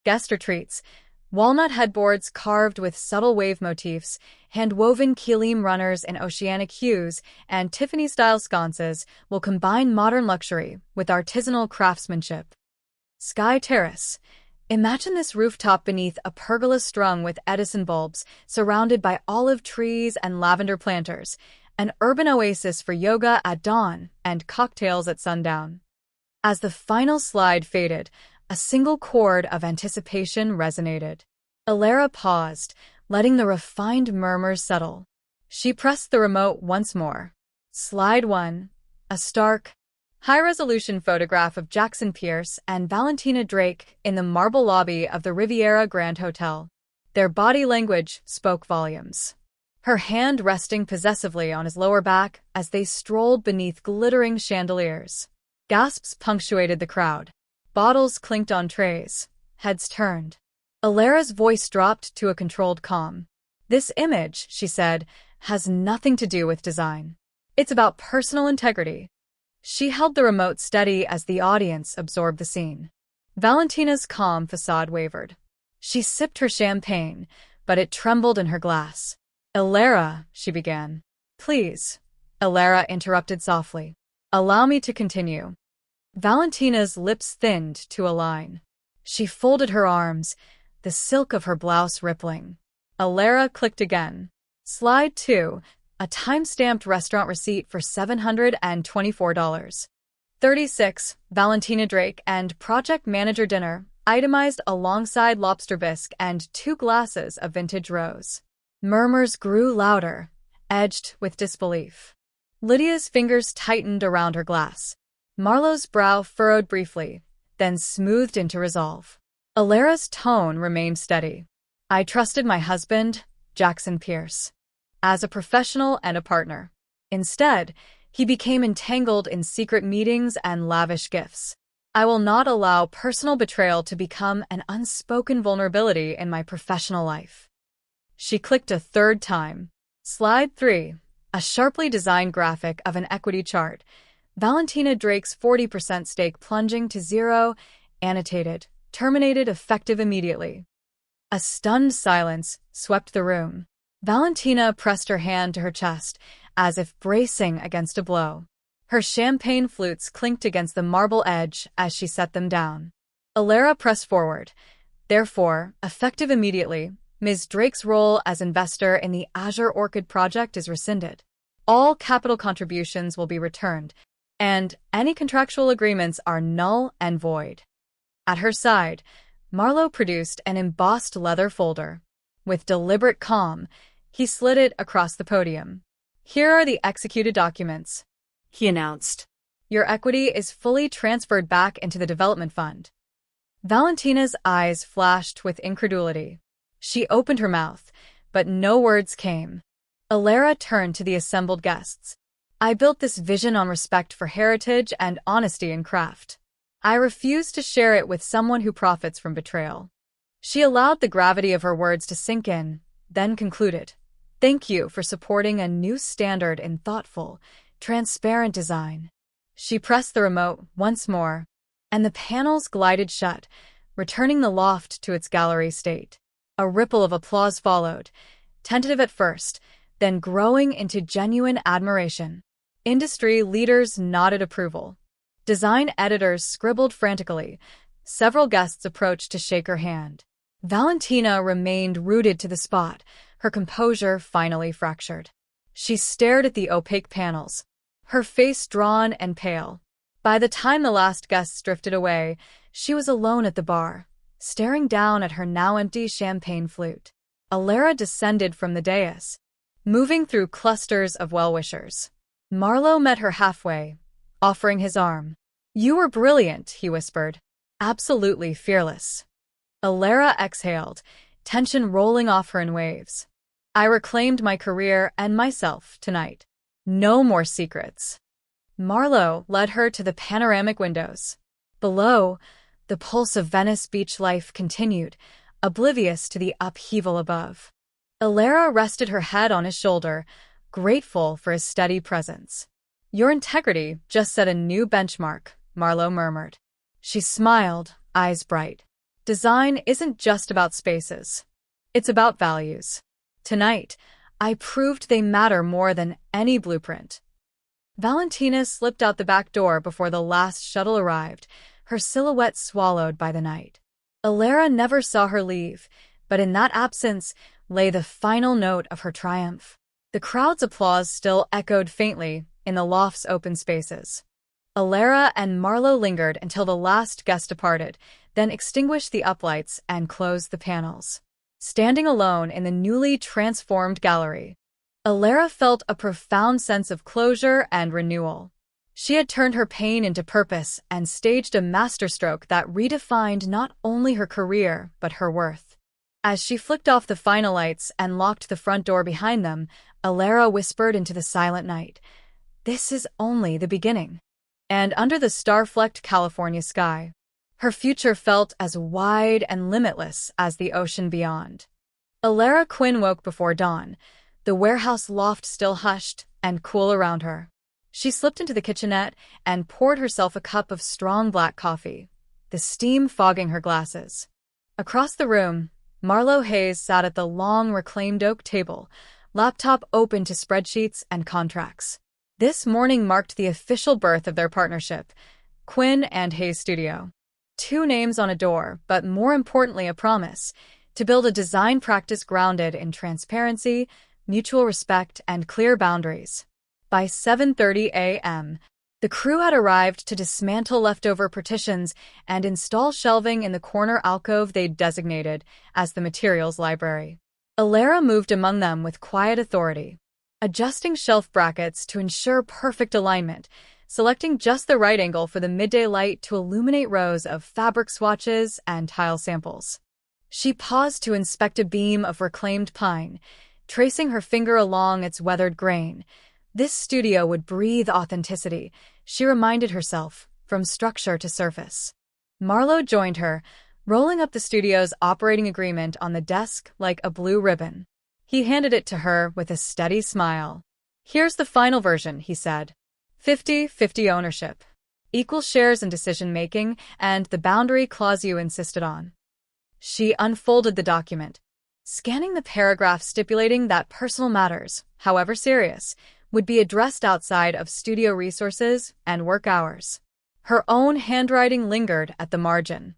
Guest retreats. Walnut headboards carved with subtle wave motifs, hand-woven kilim runners in oceanic hues, and Tiffany-style sconces will combine modern luxury with artisanal craftsmanship. Sky Terrace. Imagine this rooftop beneath a pergola strung with Edison bulbs, surrounded by olive trees and lavender planters, an urban oasis for yoga at dawn and cocktails at sundown. As the final slide faded, a single chord of anticipation resonated. Elara paused, letting the refined murmurs settle. She pressed the remote once more. Slide 1. A stark, high-resolution photograph of Jackson Pierce and Valentina Drake in the marble lobby of the Riviera Grand Hotel. Their body language spoke volumes. Her hand resting possessively on his lower back as they strolled beneath glittering chandeliers. Gasps punctuated the crowd. Bottles clinked on trays. Heads turned. Elara's voice dropped to a controlled calm. "This image," she said, "has nothing to do with design. It's about personal integrity." She held the remote steady as the audience absorbed the scene. Valentina's calm facade wavered. She sipped her champagne, but it trembled in her glass. "Elara," she began. "Please," Elara interrupted softly. "Allow me to continue." Valentina's lips thinned to a line. She folded her arms, the silk of her blouse rippling. Elara clicked again. Slide 2. A time-stamped restaurant receipt for $724. 36. Valentina Drake and project manager dinner, itemized alongside lobster bisque and 2 glasses of vintage rose. Murmurs grew louder, edged with disbelief. Lydia's fingers tightened around her glass. Marlowe's brow furrowed briefly, then smoothed into resolve. Elara's tone remained steady. "I trusted my husband, Jackson Pierce, as a professional and a partner. Instead, he became entangled in secret meetings and lavish gifts. I will not allow personal betrayal to become an unspoken vulnerability in my professional life." She clicked a third time. Slide 3. A sharply designed graphic of an equity chart. Valentina Drake's 40% stake plunging to zero, annotated, terminated effective immediately. A stunned silence swept the room. Valentina pressed her hand to her chest, as if bracing against a blow. Her champagne flutes clinked against the marble edge as she set them down. Elara pressed forward. "Therefore, effective immediately, Ms. Drake's role as investor in the Azure Orchid project is rescinded. All capital contributions will be returned, and any contractual agreements are null and void." At her side, Marlowe produced an embossed leather folder. With deliberate calm, he slid it across the podium. "Here are the executed documents," he announced. "Your equity is fully transferred back into the development fund." Valentina's eyes flashed with incredulity. She opened her mouth, but no words came. Elara turned to the assembled guests. "I built this vision on respect for heritage and honesty in craft. I refuse to share it with someone who profits from betrayal." She allowed the gravity of her words to sink in, then concluded, "Thank you for supporting a new standard in thoughtful, transparent design." She pressed the remote once more, and the panels glided shut, returning the loft to its gallery state. A ripple of applause followed, tentative at first, then growing into genuine admiration. Industry leaders nodded approval. Design editors scribbled frantically. Several guests approached to shake her hand. Valentina remained rooted to the spot, her composure finally fractured. She stared at the opaque panels, her face drawn and pale. By the time the last guests drifted away, she was alone at the bar, staring down at her now empty champagne flute. Elara descended from the dais, moving through clusters of well-wishers. Marlowe met her halfway, offering his arm. "You were brilliant," he whispered. "Absolutely fearless." Elara exhaled, tension rolling off her in waves. "I reclaimed my career and myself tonight. No more secrets." Marlowe led her to the panoramic windows. Below, the pulse of Venice beach life continued, oblivious to the upheaval above. Elara rested her head on his shoulder, grateful for his steady presence. "Your integrity just set a new benchmark," Marlowe murmured. She smiled, eyes bright. "Design isn't just about spaces. It's about values. Tonight, I proved they matter more than any blueprint." Valentina slipped out the back door before the last shuttle arrived, her silhouette swallowed by the night. Elara never saw her leave, but in that absence lay the final note of her triumph. The crowd's applause still echoed faintly in the loft's open spaces. Elara and Marlowe lingered until the last guest departed, then extinguished the uplights and closed the panels. Standing alone in the newly transformed gallery, Elara felt a profound sense of closure and renewal. She had turned her pain into purpose and staged a masterstroke that redefined not only her career but her worth. As she flicked off the final lights and locked the front door behind them, Elara whispered into the silent night, "This is only the beginning." And under the star-flecked California sky, her future felt as wide and limitless as the ocean beyond. Elara Quinn woke before dawn, the warehouse loft still hushed and cool around her. She slipped into the kitchenette and poured herself a cup of strong black coffee, the steam fogging her glasses. Across the room, Marlowe Hayes sat at the long reclaimed oak table, laptop open to spreadsheets and contracts. This morning marked the official birth of their partnership, Quinn and Hayes Studio. 2 names on a door, but more importantly a promise, to build a design practice grounded in transparency, mutual respect, and clear boundaries. By 7:30 a.m., the crew had arrived to dismantle leftover partitions and install shelving in the corner alcove they'd designated as the materials library. Elara moved among them with quiet authority, adjusting shelf brackets to ensure perfect alignment, selecting just the right angle for the midday light to illuminate rows of fabric swatches and tile samples. She paused to inspect a beam of reclaimed pine, tracing her finger along its weathered grain. This studio would breathe authenticity, she reminded herself, from structure to surface. Marlowe joined her, rolling up the studio's operating agreement on the desk like a blue ribbon. He handed it to her with a steady smile. "Here's the final version," he said. 50-50 ownership, equal shares in decision-making, and the boundary clause you insisted on. She unfolded the document, scanning the paragraph stipulating that personal matters, however serious, would be addressed outside of studio resources and work hours. Her own handwriting lingered at the margin.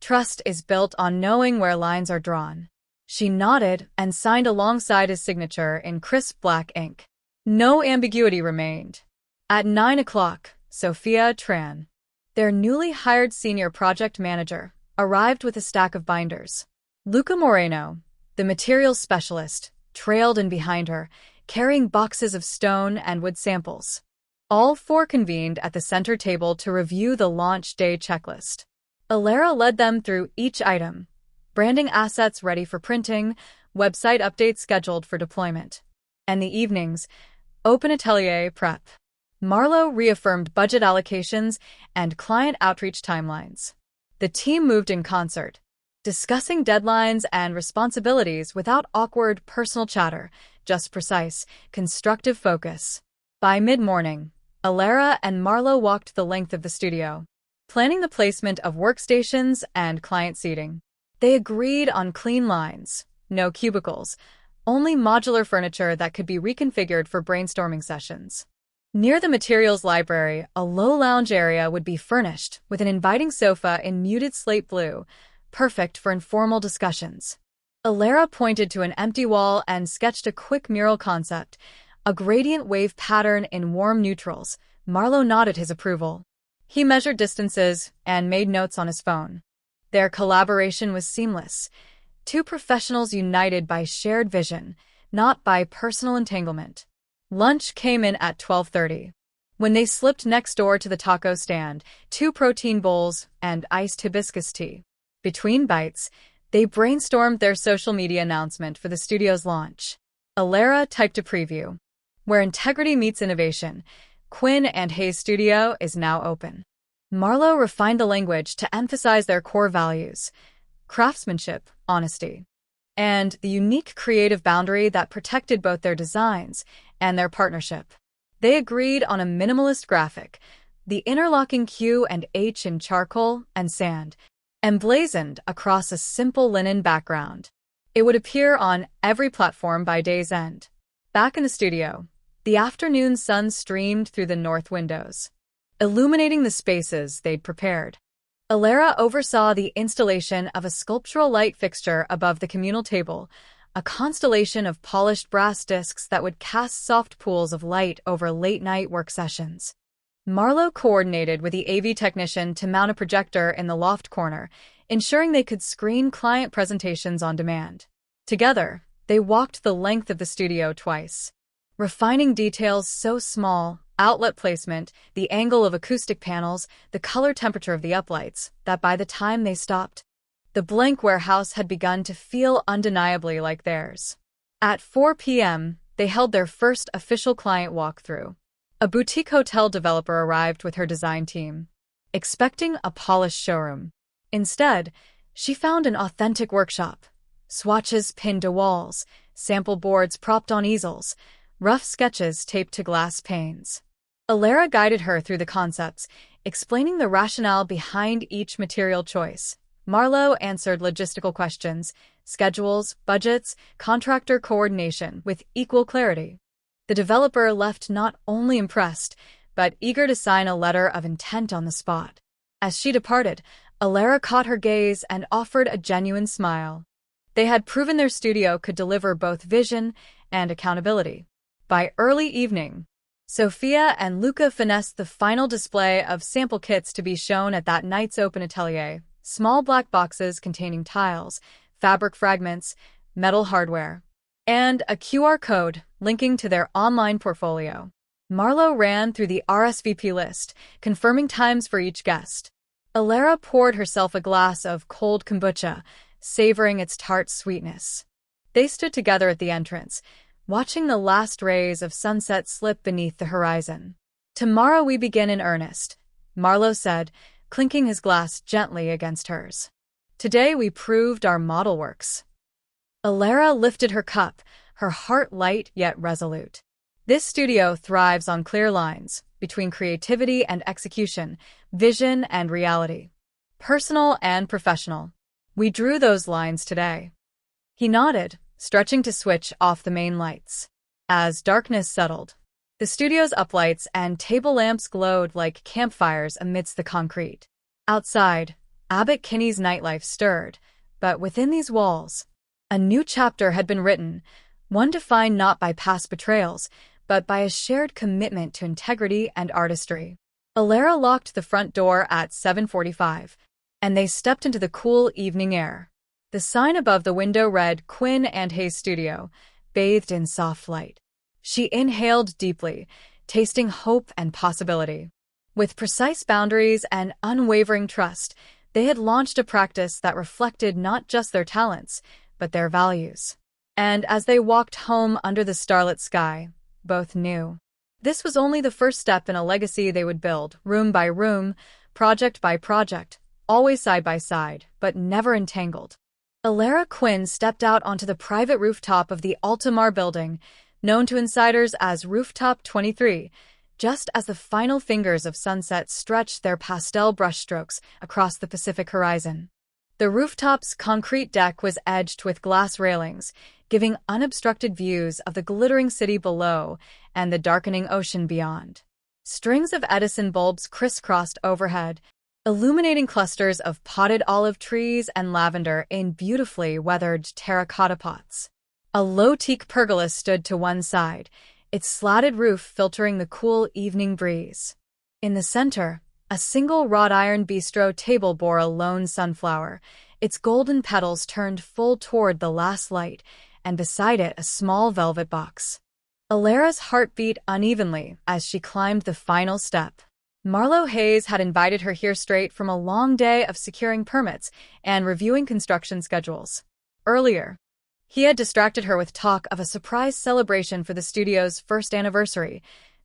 Trust is built on knowing where lines are drawn. She nodded and signed alongside his signature in crisp black ink. No ambiguity remained. At 9 o'clock, Sophia Tran, their newly hired senior project manager, arrived with a stack of binders. Luca Moreno, the materials specialist, trailed in behind her, carrying boxes of stone and wood samples. All 4 convened at the center table to review the launch day checklist. Elara led them through each item, branding assets ready for printing, website updates scheduled for deployment. And the evenings, open atelier prep. Marlowe reaffirmed budget allocations and client outreach timelines. The team moved in concert, discussing deadlines and responsibilities without awkward personal chatter, just precise, constructive focus. By mid-morning, Elara and Marlowe walked the length of the studio, planning the placement of workstations and client seating. They agreed on clean lines, no cubicles, only modular furniture that could be reconfigured for brainstorming sessions. Near the materials library, a low lounge area would be furnished with an inviting sofa in muted slate blue, perfect for informal discussions. Elara pointed to an empty wall and sketched a quick mural concept, a gradient wave pattern in warm neutrals. Marlowe nodded his approval. He measured distances and made notes on his phone. Their collaboration was seamless. 2 professionals united by shared vision, not by personal entanglement. Lunch came in at 12:30. When they slipped next door to the taco stand, 2 protein bowls and iced hibiscus tea. Between bites, they brainstormed their social media announcement for the studio's launch. Elara typed a preview. Where integrity meets innovation, Quinn and Hayes Studio is now open. Marlowe refined the language to emphasize their core values: craftsmanship, honesty, and the unique creative boundary that protected both their designs and their partnership. They agreed on a minimalist graphic, the interlocking Q and H in charcoal and sand, emblazoned across a simple linen background. It would appear on every platform by day's end. Back in the studio, the afternoon sun streamed through the north windows, illuminating the spaces they'd prepared. Elara oversaw the installation of a sculptural light fixture above the communal table, a constellation of polished brass discs that would cast soft pools of light over late-night work sessions. Marlowe coordinated with the AV technician to mount a projector in the loft corner, ensuring they could screen client presentations on demand. Together, they walked the length of the studio twice, refining details so small, outlet placement, the angle of acoustic panels, the color temperature of the uplights, that by the time they stopped, the blank warehouse had begun to feel undeniably like theirs. At 4 p.m., they held their first official client walkthrough. A boutique hotel developer arrived with her design team, expecting a polished showroom. Instead, she found an authentic workshop. Swatches pinned to walls, sample boards propped on easels, rough sketches taped to glass panes. Elara guided her through the concepts, explaining the rationale behind each material choice. Marlowe answered logistical questions, schedules, budgets, contractor coordination with equal clarity. The developer left not only impressed, but eager to sign a letter of intent on the spot. As she departed, Elara caught her gaze and offered a genuine smile. They had proven their studio could deliver both vision and accountability. By early evening, Sophia and Luca finessed the final display of sample kits to be shown at that night's open atelier. Small black boxes containing tiles, fabric fragments, metal hardware, and a QR code linking to their online portfolio. Marlowe ran through the RSVP list, confirming times for each guest. Elara poured herself a glass of cold kombucha, savoring its tart sweetness. They stood together at the entrance, watching the last rays of sunset slip beneath the horizon. "Tomorrow we begin in earnest," Marlowe said, clinking his glass gently against hers. "Today we proved our model works." Elara lifted her cup, her heart light yet resolute. This studio thrives on clear lines between creativity and execution, vision and reality, personal and professional. We drew those lines today. He nodded, stretching to switch off the main lights. As darkness settled, the studio's uplights and table lamps glowed like campfires amidst the concrete. Outside, Abbot Kinney's nightlife stirred, but within these walls, a new chapter had been written, one defined not by past betrayals, but by a shared commitment to integrity and artistry. Elara locked the front door at 7:45, and they stepped into the cool evening air. The sign above the window read Quinn and Hayes Studio, bathed in soft light. She inhaled deeply, tasting hope and possibility. With precise boundaries and unwavering trust, they had launched a practice that reflected not just their talents, but their values. And as they walked home under the starlit sky, both knew this was only the first step in a legacy they would build, room by room, project by project, always side by side, but never entangled. Elara Quinn stepped out onto the private rooftop of the Altamar building, known to insiders as Rooftop 23, just as the final fingers of sunset stretched their pastel brushstrokes across the Pacific horizon. The rooftop's concrete deck was edged with glass railings, giving unobstructed views of the glittering city below and the darkening ocean beyond. Strings of Edison bulbs crisscrossed overhead, illuminating clusters of potted olive trees and lavender in beautifully weathered terracotta pots. A low teak pergola stood to one side, its slatted roof filtering the cool evening breeze. In the center, a single wrought iron bistro table bore a lone sunflower, its golden petals turned full toward the last light, and beside it a small velvet box. Elara's heart beat unevenly as she climbed the final step. Marlowe Hayes had invited her here straight from a long day of securing permits and reviewing construction schedules. Earlier, he had distracted her with talk of a surprise celebration for the studio's first anniversary,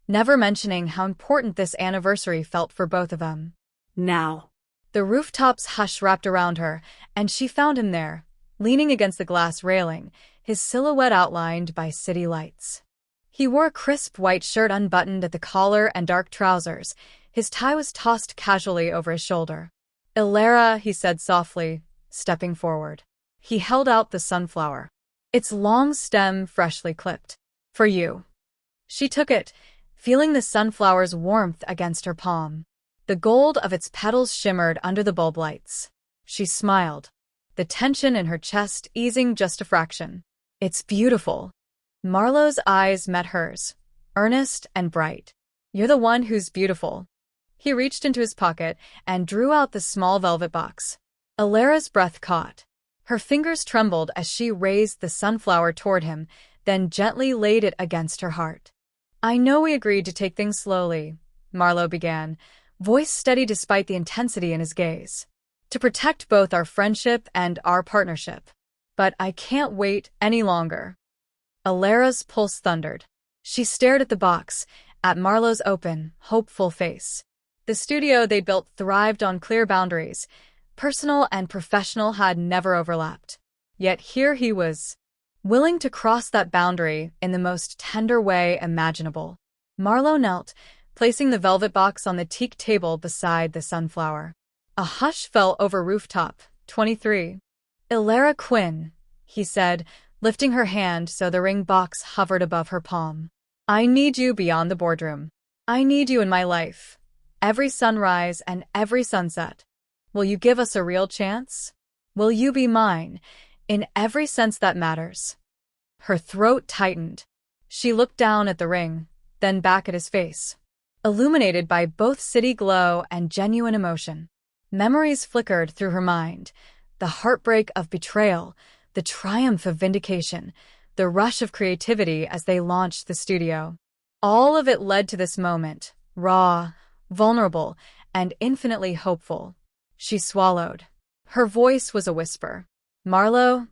never mentioning how important this anniversary felt for both of them. Now. The rooftops hush wrapped around her, and she found him there, leaning against the glass railing, his silhouette outlined by city lights. He wore a crisp white shirt unbuttoned at the collar and dark trousers. His tie was tossed casually over his shoulder. "Elara," he said softly, stepping forward. He held out the sunflower, its long stem freshly clipped. "For you." She took it, feeling the sunflower's warmth against her palm. The gold of its petals shimmered under the bulb lights. She smiled, the tension in her chest easing just a fraction. It's beautiful. Marlowe's eyes met hers, earnest and bright. You're the one who's beautiful. He reached into his pocket and drew out the small velvet box. Elara's breath caught. Her fingers trembled as she raised the sunflower toward him, then gently laid it against her heart. I know we agreed to take things slowly, Marlowe began, voice steady despite the intensity in his gaze, to protect both our friendship and our partnership. But I can't wait any longer. Elara's pulse thundered. She stared at the box, at Marlowe's open, hopeful face. The studio they built thrived on clear boundaries. Personal and professional had never overlapped. Yet here he was, willing to cross that boundary in the most tender way imaginable. Marlowe knelt, placing the velvet box on the teak table beside the sunflower. A hush fell over rooftop 23. Elara Quinn, he said, lifting her hand so the ring box hovered above her palm. I need you beyond the boardroom. I need you in my life. Every sunrise and every sunset. Will you give us a real chance? Will you be mine, in every sense that matters? Her throat tightened. She looked down at the ring, then back at his face, illuminated by both city glow and genuine emotion. Memories flickered through her mind, the heartbreak of betrayal, the triumph of vindication, the rush of creativity as they launched the studio. All of it led to this moment, raw, vulnerable, and infinitely hopeful. She swallowed. Her voice was a whisper. Marlowe,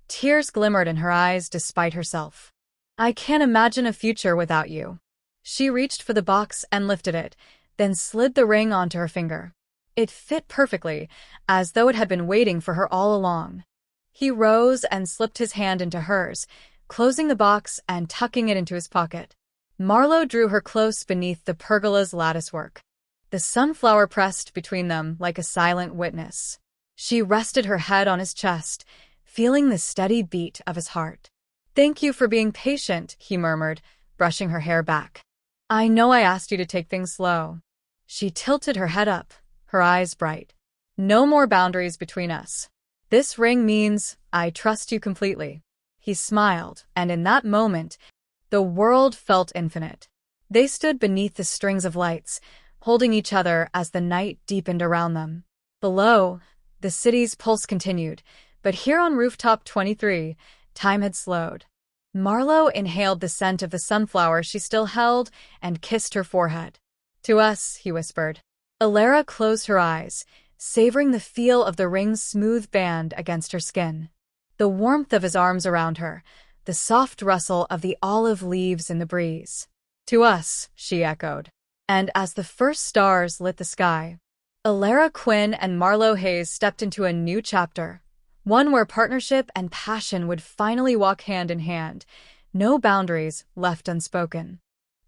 Tears glimmered in her eyes despite herself. I can't imagine a future without you. She reached for the box and lifted it, then slid the ring onto her finger. It fit perfectly, as though it had been waiting for her all along. He rose and slipped his hand into hers, closing the box and tucking it into his pocket. Marlowe drew her close beneath the pergola's latticework. The sunflower pressed between them like a silent witness. She rested her head on his chest, feeling the steady beat of his heart. Thank you for being patient, he murmured, brushing her hair back. I know I asked you to take things slow. She tilted her head up, her eyes bright. No more boundaries between us. This ring means I trust you completely. He smiled, and in that moment, the world felt infinite. They stood beneath the strings of lights, holding each other as the night deepened around them. Below, the city's pulse continued, but here on rooftop 23, time had slowed. Marlowe inhaled the scent of the sunflower she still held and kissed her forehead. To us, he whispered. Elara closed her eyes, savoring the feel of the ring's smooth band against her skin. The warmth of his arms around her, the soft rustle of the olive leaves in the breeze. To us, she echoed. And as the first stars lit the sky, Elara Quinn and Marlowe Hayes stepped into a new chapter, one where partnership and passion would finally walk hand in hand, no boundaries left unspoken.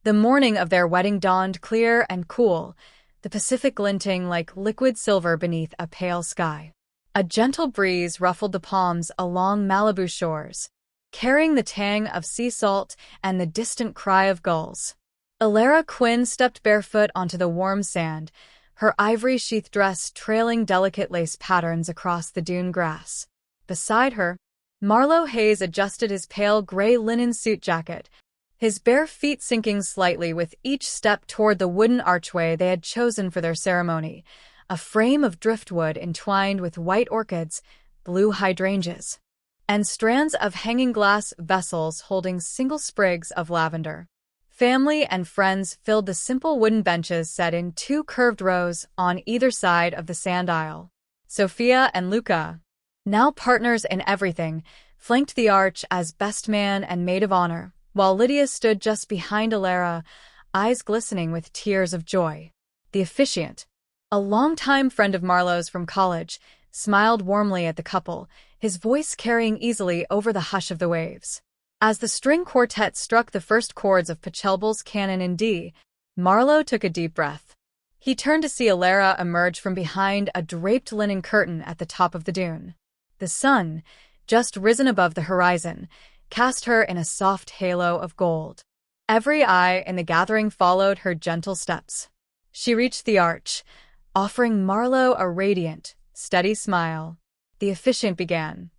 The morning of their wedding dawned clear and cool, the Pacific glinting like liquid silver beneath a pale sky. A gentle breeze ruffled the palms along Malibu shores, carrying the tang of sea salt and the distant cry of gulls. Elara Quinn stepped barefoot onto the warm sand, her ivory-sheathed dress trailing delicate lace patterns across the dune grass. Beside her, Marlowe Hayes adjusted his pale gray linen suit jacket, his bare feet sinking slightly with each step toward the wooden archway they had chosen for their ceremony, a frame of driftwood entwined with white orchids, blue hydrangeas, and strands of hanging glass vessels holding single sprigs of lavender. Family and friends filled the simple wooden benches set in two curved rows on either side of the sand aisle. Sophia and Luca, now partners in everything, flanked the arch as best man and maid of honor, while Lydia stood just behind Elara, eyes glistening with tears of joy. The officiant, a longtime friend of Marlowe's from college, smiled warmly at the couple, his voice carrying easily over the hush of the waves. As the string quartet struck the first chords of Pachelbel's canon in D, Marlowe took a deep breath. He turned to see Elara emerge from behind a draped linen curtain at the top of the dune. The sun, just risen above the horizon, cast her in a soft halo of gold. Every eye in the gathering followed her gentle steps. She reached the arch, offering Marlowe a radiant, steady smile. The officiant began.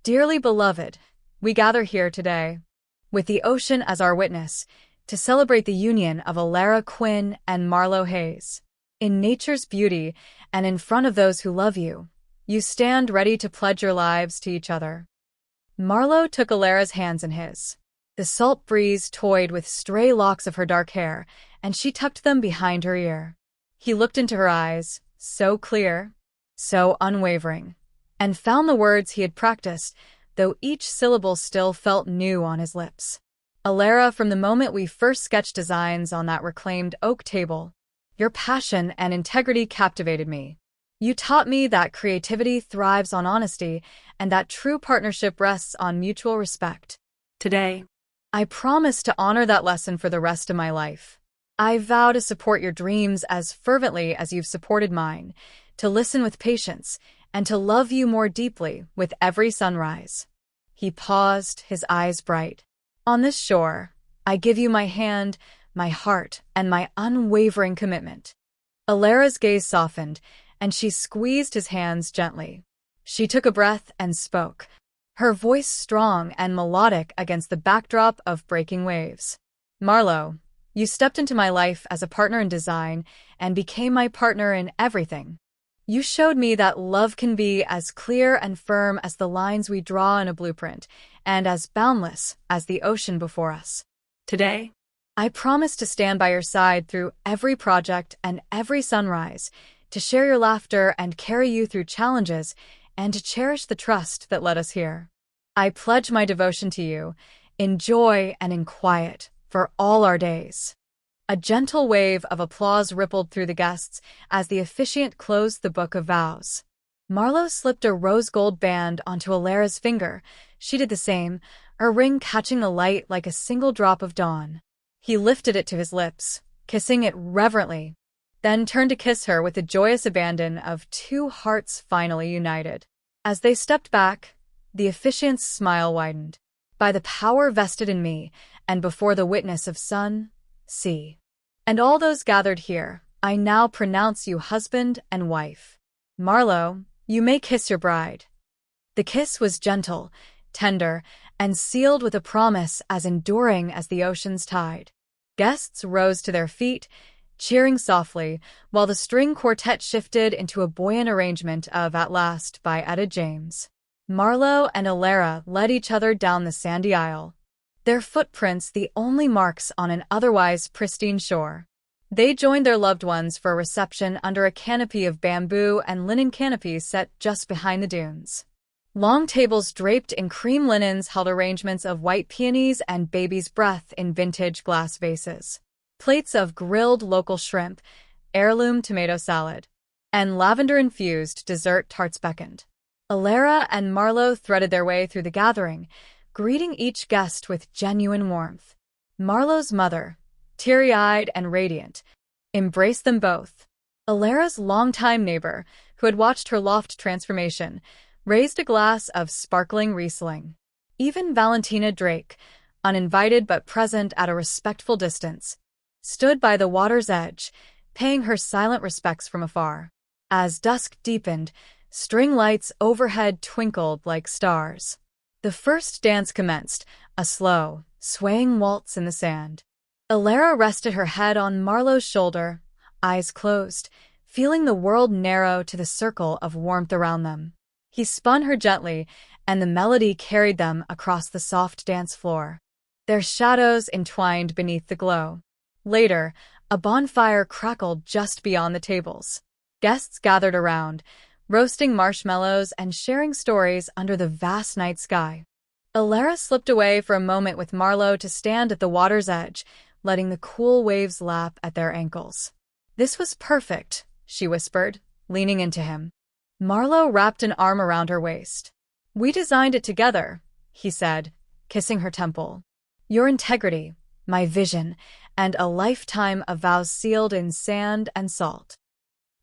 Dearly beloved, we gather here today, with the ocean as our witness, to celebrate the union of Elara Quinn and Marlowe Hayes. In nature's beauty and in front of those who love you, you stand ready to pledge your lives to each other. Marlowe took Elara's hands in his. The salt breeze toyed with stray locks of her dark hair, and she tucked them behind her ear. He looked into her eyes, so clear, so unwavering, and found the words he had practiced, though each syllable still felt new on his lips. Elara, from the moment we first sketched designs on that reclaimed oak table, your passion and integrity captivated me. You taught me that creativity thrives on honesty and that true partnership rests on mutual respect. Today, I promise to honor that lesson for the rest of my life. I vow to support your dreams as fervently as you've supported mine, to listen with patience, and to love you more deeply with every sunrise. He paused, his eyes bright. On this shore, I give you my hand, my heart, and my unwavering commitment. Elara's gaze softened, and she squeezed his hands gently. She took a breath and spoke, her voice strong and melodic against the backdrop of breaking waves. Marlowe, you stepped into my life as a partner in design and became my partner in everything. You showed me that love can be as clear and firm as the lines we draw in a blueprint, and as boundless as the ocean before us. Today, I promise to stand by your side through every project and every sunrise, to share your laughter and carry you through challenges, and to cherish the trust that led us here. I pledge my devotion to you, in joy and in quiet, for all our days. A gentle wave of applause rippled through the guests as the officiant closed the book of vows. Marlowe slipped a rose-gold band onto Elara's finger. She did the same, her ring catching the light like a single drop of dawn. He lifted it to his lips, kissing it reverently, then turned to kiss her with the joyous abandon of two hearts finally united. As they stepped back, the officiant's smile widened. By the power vested in me, and before the witness of sun, sea, and all those gathered here, I now pronounce you husband and wife. Marlowe, you may kiss your bride. The kiss was gentle, tender, and sealed with a promise as enduring as the ocean's tide. Guests rose to their feet, cheering softly, while the string quartet shifted into a buoyant arrangement of At Last by Etta James. Marlowe and Elara led each other down the sandy aisle, their footprints the only marks on an otherwise pristine shore. They joined their loved ones for a reception under a canopy of bamboo and linen canopies set just behind the dunes. Long tables draped in cream linens held arrangements of white peonies and baby's breath in vintage glass vases. Plates of grilled local shrimp, heirloom tomato salad, and lavender-infused dessert tarts beckoned. Elara and Marlowe threaded their way through the gathering, greeting each guest with genuine warmth. Marlowe's mother, teary-eyed and radiant, embraced them both. Elara's longtime neighbor, who had watched her loft transformation, raised a glass of sparkling Riesling. Even Valentina Drake, uninvited but present at a respectful distance, stood by the water's edge, paying her silent respects from afar. As dusk deepened, string lights overhead twinkled like stars. The first dance commenced, a slow, swaying waltz in the sand. Elara rested her head on Marlowe's shoulder, eyes closed, feeling the world narrow to the circle of warmth around them. He spun her gently, and the melody carried them across the soft dance floor, their shadows entwined beneath the glow. Later, a bonfire crackled just beyond the tables. Guests gathered around, roasting marshmallows and sharing stories under the vast night sky. Elara slipped away for a moment with Marlowe to stand at the water's edge, letting the cool waves lap at their ankles. "This was perfect," she whispered, leaning into him. Marlowe wrapped an arm around her waist. "We designed it together," he said, kissing her temple. "Your integrity, my vision, and a lifetime of vows sealed in sand and salt."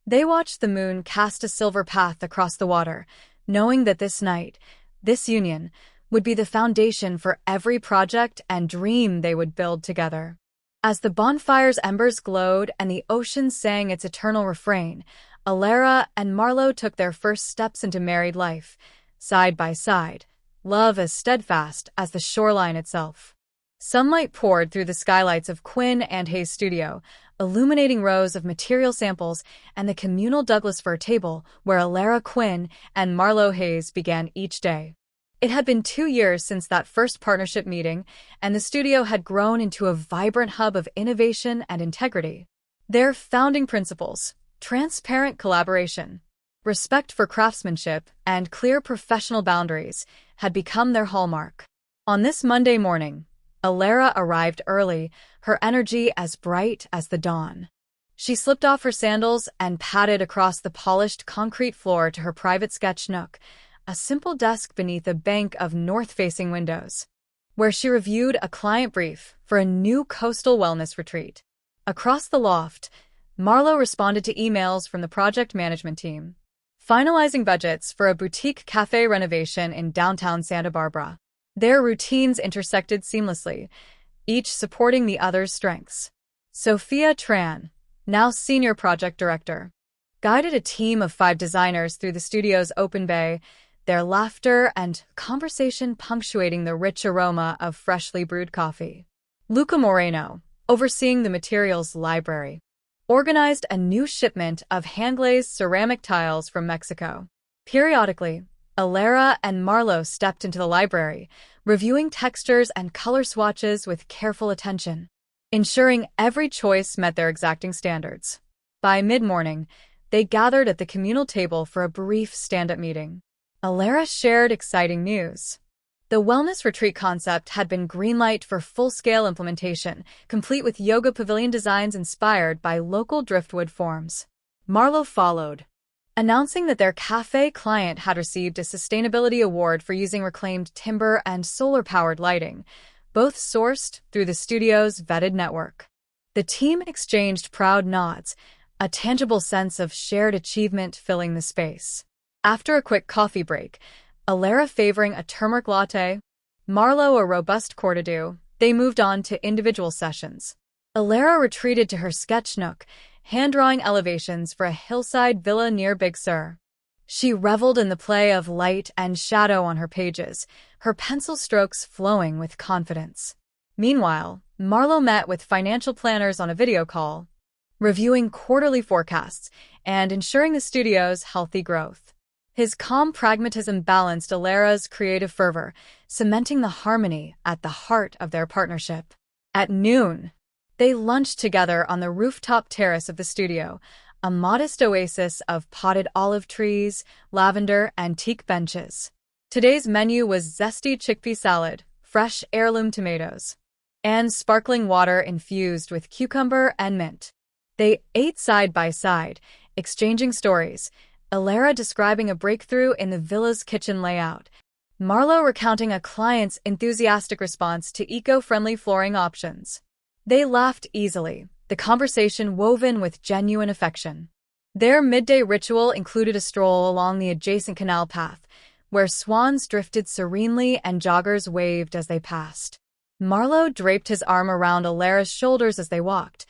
They watched the moon cast a silver path across the water, knowing that this night, this union, would be the foundation for every project and dream they would build together. As the bonfire's embers glowed and the ocean sang its eternal refrain, Elara and Marlowe took their first steps into married life, side by side, love as steadfast as the shoreline itself. Sunlight poured through the skylights of Quinn and Hayes' studio, illuminating rows of material samples and the communal Douglas fir table where Elara Quinn and Marlowe Hayes began each day. It had been 2 years since that first partnership meeting, and the studio had grown into a vibrant hub of innovation and integrity. Their founding principles, transparent collaboration, respect for craftsmanship, and clear professional boundaries, had become their hallmark. On this Monday morning, Elara arrived early, her energy as bright as the dawn. She slipped off her sandals and padded across the polished concrete floor to her private sketch nook, a simple desk beneath a bank of north-facing windows, where she reviewed a client brief for a new coastal wellness retreat. Across the loft, Marlowe responded to emails from the project management team, finalizing budgets for a boutique cafe renovation in downtown Santa Barbara. Their routines intersected seamlessly, each supporting the other's strengths. Sophia Tran, now senior project director, guided a team of 5 designers through the studio's open bay, their laughter and conversation punctuating the rich aroma of freshly brewed coffee. Luca Moreno, overseeing the materials library, organized a new shipment of hand-glazed ceramic tiles from Mexico. Periodically, Elara and Marlowe stepped into the library, reviewing textures and color swatches with careful attention, ensuring every choice met their exacting standards. By mid-morning, they gathered at the communal table for a brief stand-up meeting. Elara shared exciting news. The wellness retreat concept had been greenlight for full-scale implementation, complete with yoga pavilion designs inspired by local driftwood forms. Marlowe followed, announcing that their cafe client had received a sustainability award for using reclaimed timber and solar-powered lighting, both sourced through the studio's vetted network. The team exchanged proud nods, a tangible sense of shared achievement filling the space. After a quick coffee break, Elara favoring a turmeric latte, Marlowe a robust cordial, they moved on to individual sessions. Elara retreated to her sketch nook, hand-drawing elevations for a hillside villa near Big Sur. She reveled in the play of light and shadow on her pages, her pencil strokes flowing with confidence. Meanwhile, Marlowe met with financial planners on a video call, reviewing quarterly forecasts and ensuring the studio's healthy growth. His calm pragmatism balanced Elara's creative fervor, cementing the harmony at the heart of their partnership. At noon, they lunched together on the rooftop terrace of the studio, a modest oasis of potted olive trees, lavender, and teak benches. Today's menu was zesty chickpea salad, fresh heirloom tomatoes, and sparkling water infused with cucumber and mint. They ate side by side, exchanging stories, Elara describing a breakthrough in the villa's kitchen layout, Marlowe recounting a client's enthusiastic response to eco-friendly flooring options. They laughed easily, the conversation woven with genuine affection. Their midday ritual included a stroll along the adjacent canal path, where swans drifted serenely and joggers waved as they passed. Marlowe draped his arm around Elara's shoulders as they walked,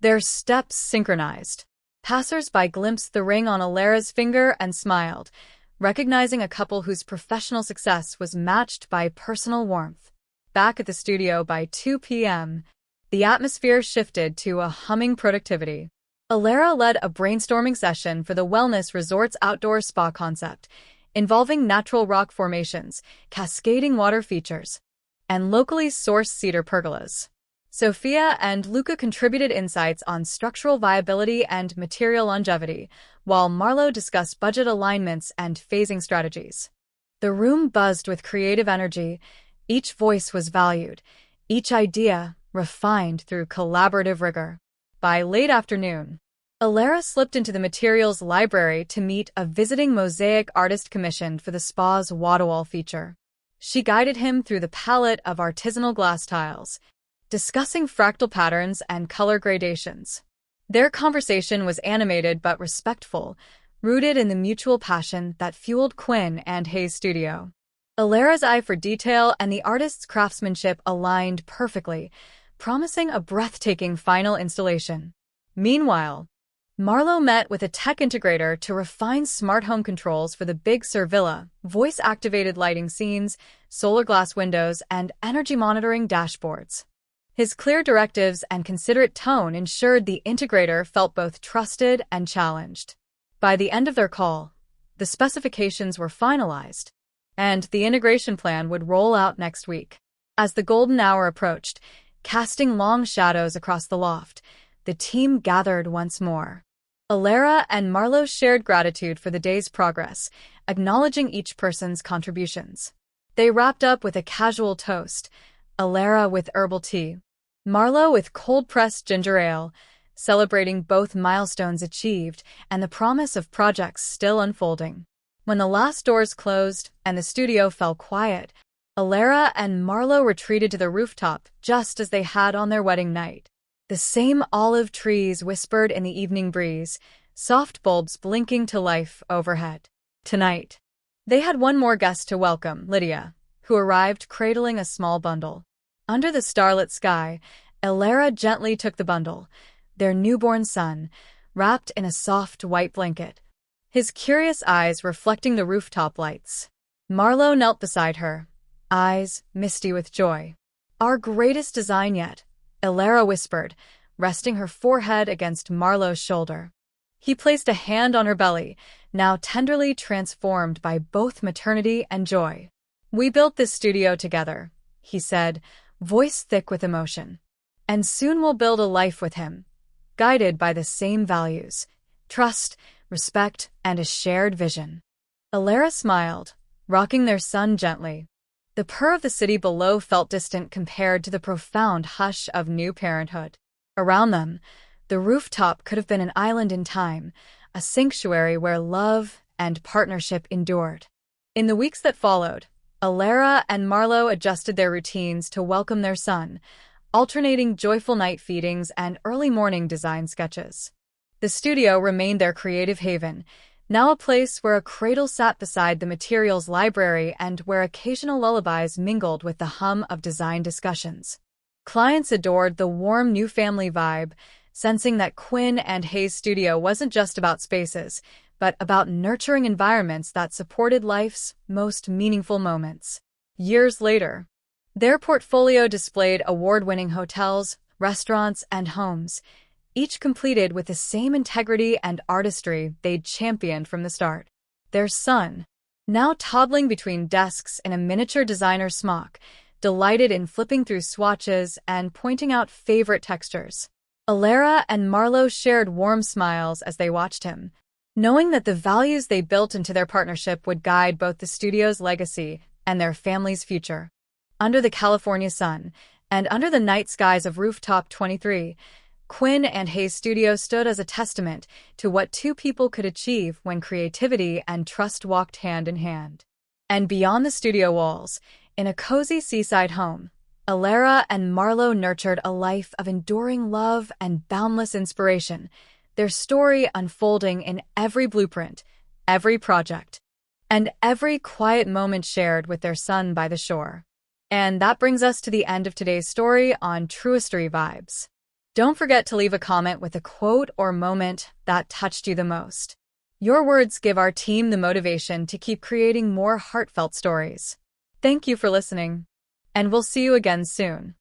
their steps synchronized. Passers-by glimpsed the ring on Elara's finger and smiled, recognizing a couple whose professional success was matched by personal warmth. Back at the studio by 2 p.m., the atmosphere shifted to a humming productivity. Elara led a brainstorming session for the wellness resort's outdoor spa concept, involving natural rock formations, cascading water features, and locally sourced cedar pergolas. Sophia and Luca contributed insights on structural viability and material longevity, while Marlowe discussed budget alignments and phasing strategies. The room buzzed with creative energy. Each voice was valued, each idea refined through collaborative rigor. By late afternoon, Elara slipped into the materials library to meet a visiting mosaic artist commissioned for the spa's wall-to-wall feature. She guided him through the palette of artisanal glass tiles, discussing fractal patterns and color gradations. Their conversation was animated but respectful, rooted in the mutual passion that fueled Quinn and Hayes' studio. Elara's eye for detail and the artist's craftsmanship aligned perfectly, promising a breathtaking final installation. Meanwhile, Marlo met with a tech integrator to refine smart home controls for the Big Sur villa, voice-activated lighting scenes, solar glass windows, and energy monitoring dashboards. His clear directives and considerate tone ensured the integrator felt both trusted and challenged. By the end of their call, the specifications were finalized, and the integration plan would roll out next week. As the golden hour approached, casting long shadows across the loft, the team gathered once more. Elara and Marlo shared gratitude for the day's progress, acknowledging each person's contributions. They wrapped up with a casual toast, Elara with herbal tea, Marlo with cold-pressed ginger ale, celebrating both milestones achieved and the promise of projects still unfolding. When the last doors closed and the studio fell quiet, Elara and Marlo retreated to the rooftop just as they had on their wedding night. The same olive trees whispered in the evening breeze, soft bulbs blinking to life overhead. Tonight, they had one more guest to welcome, Lydia, who arrived cradling a small bundle. Under the starlit sky, Elara gently took the bundle, their newborn son, wrapped in a soft white blanket, his curious eyes reflecting the rooftop lights. Marlo knelt beside her, eyes misty with joy. "Our greatest design yet," Elara whispered, resting her forehead against Marlo's shoulder. He placed a hand on her belly, now tenderly transformed by both maternity and joy. "We built this studio together," he said, voice thick with emotion. "And soon we'll build a life with him, guided by the same values: trust, respect, and a shared vision." Elara smiled, rocking their son gently. The purr of the city below felt distant compared to the profound hush of new parenthood. Around them, the rooftop could have been an island in time, a sanctuary where love and partnership endured. In the weeks that followed, Elara and Marlo adjusted their routines to welcome their son, alternating joyful night feedings and early morning design sketches. The studio remained their creative haven, now a place where a cradle sat beside the materials library and where occasional lullabies mingled with the hum of design discussions. Clients adored the warm new family vibe, sensing that Quinn and Hayes' studio wasn't just about spaces, but about nurturing environments that supported life's most meaningful moments. Years later, their portfolio displayed award-winning hotels, restaurants, and homes, each completed with the same integrity and artistry they'd championed from the start. Their son, now toddling between desks in a miniature designer smock, delighted in flipping through swatches and pointing out favorite textures. Elara and Marlo shared warm smiles as they watched him, knowing that the values they built into their partnership would guide both the studio's legacy and their family's future. Under the California sun, and under the night skies of Rooftop 23, Quinn and Hayes Studio stood as a testament to what two people could achieve when creativity and trust walked hand in hand. And beyond the studio walls, in a cozy seaside home, Elara and Marlo nurtured a life of enduring love and boundless inspiration, their story unfolding in every blueprint, every project, and every quiet moment shared with their son by the shore. And that brings us to the end of today's story on TrueStory Vibes. Don't forget to leave a comment with a quote or moment that touched you the most. Your words give our team the motivation to keep creating more heartfelt stories. Thank you for listening, and we'll see you again soon.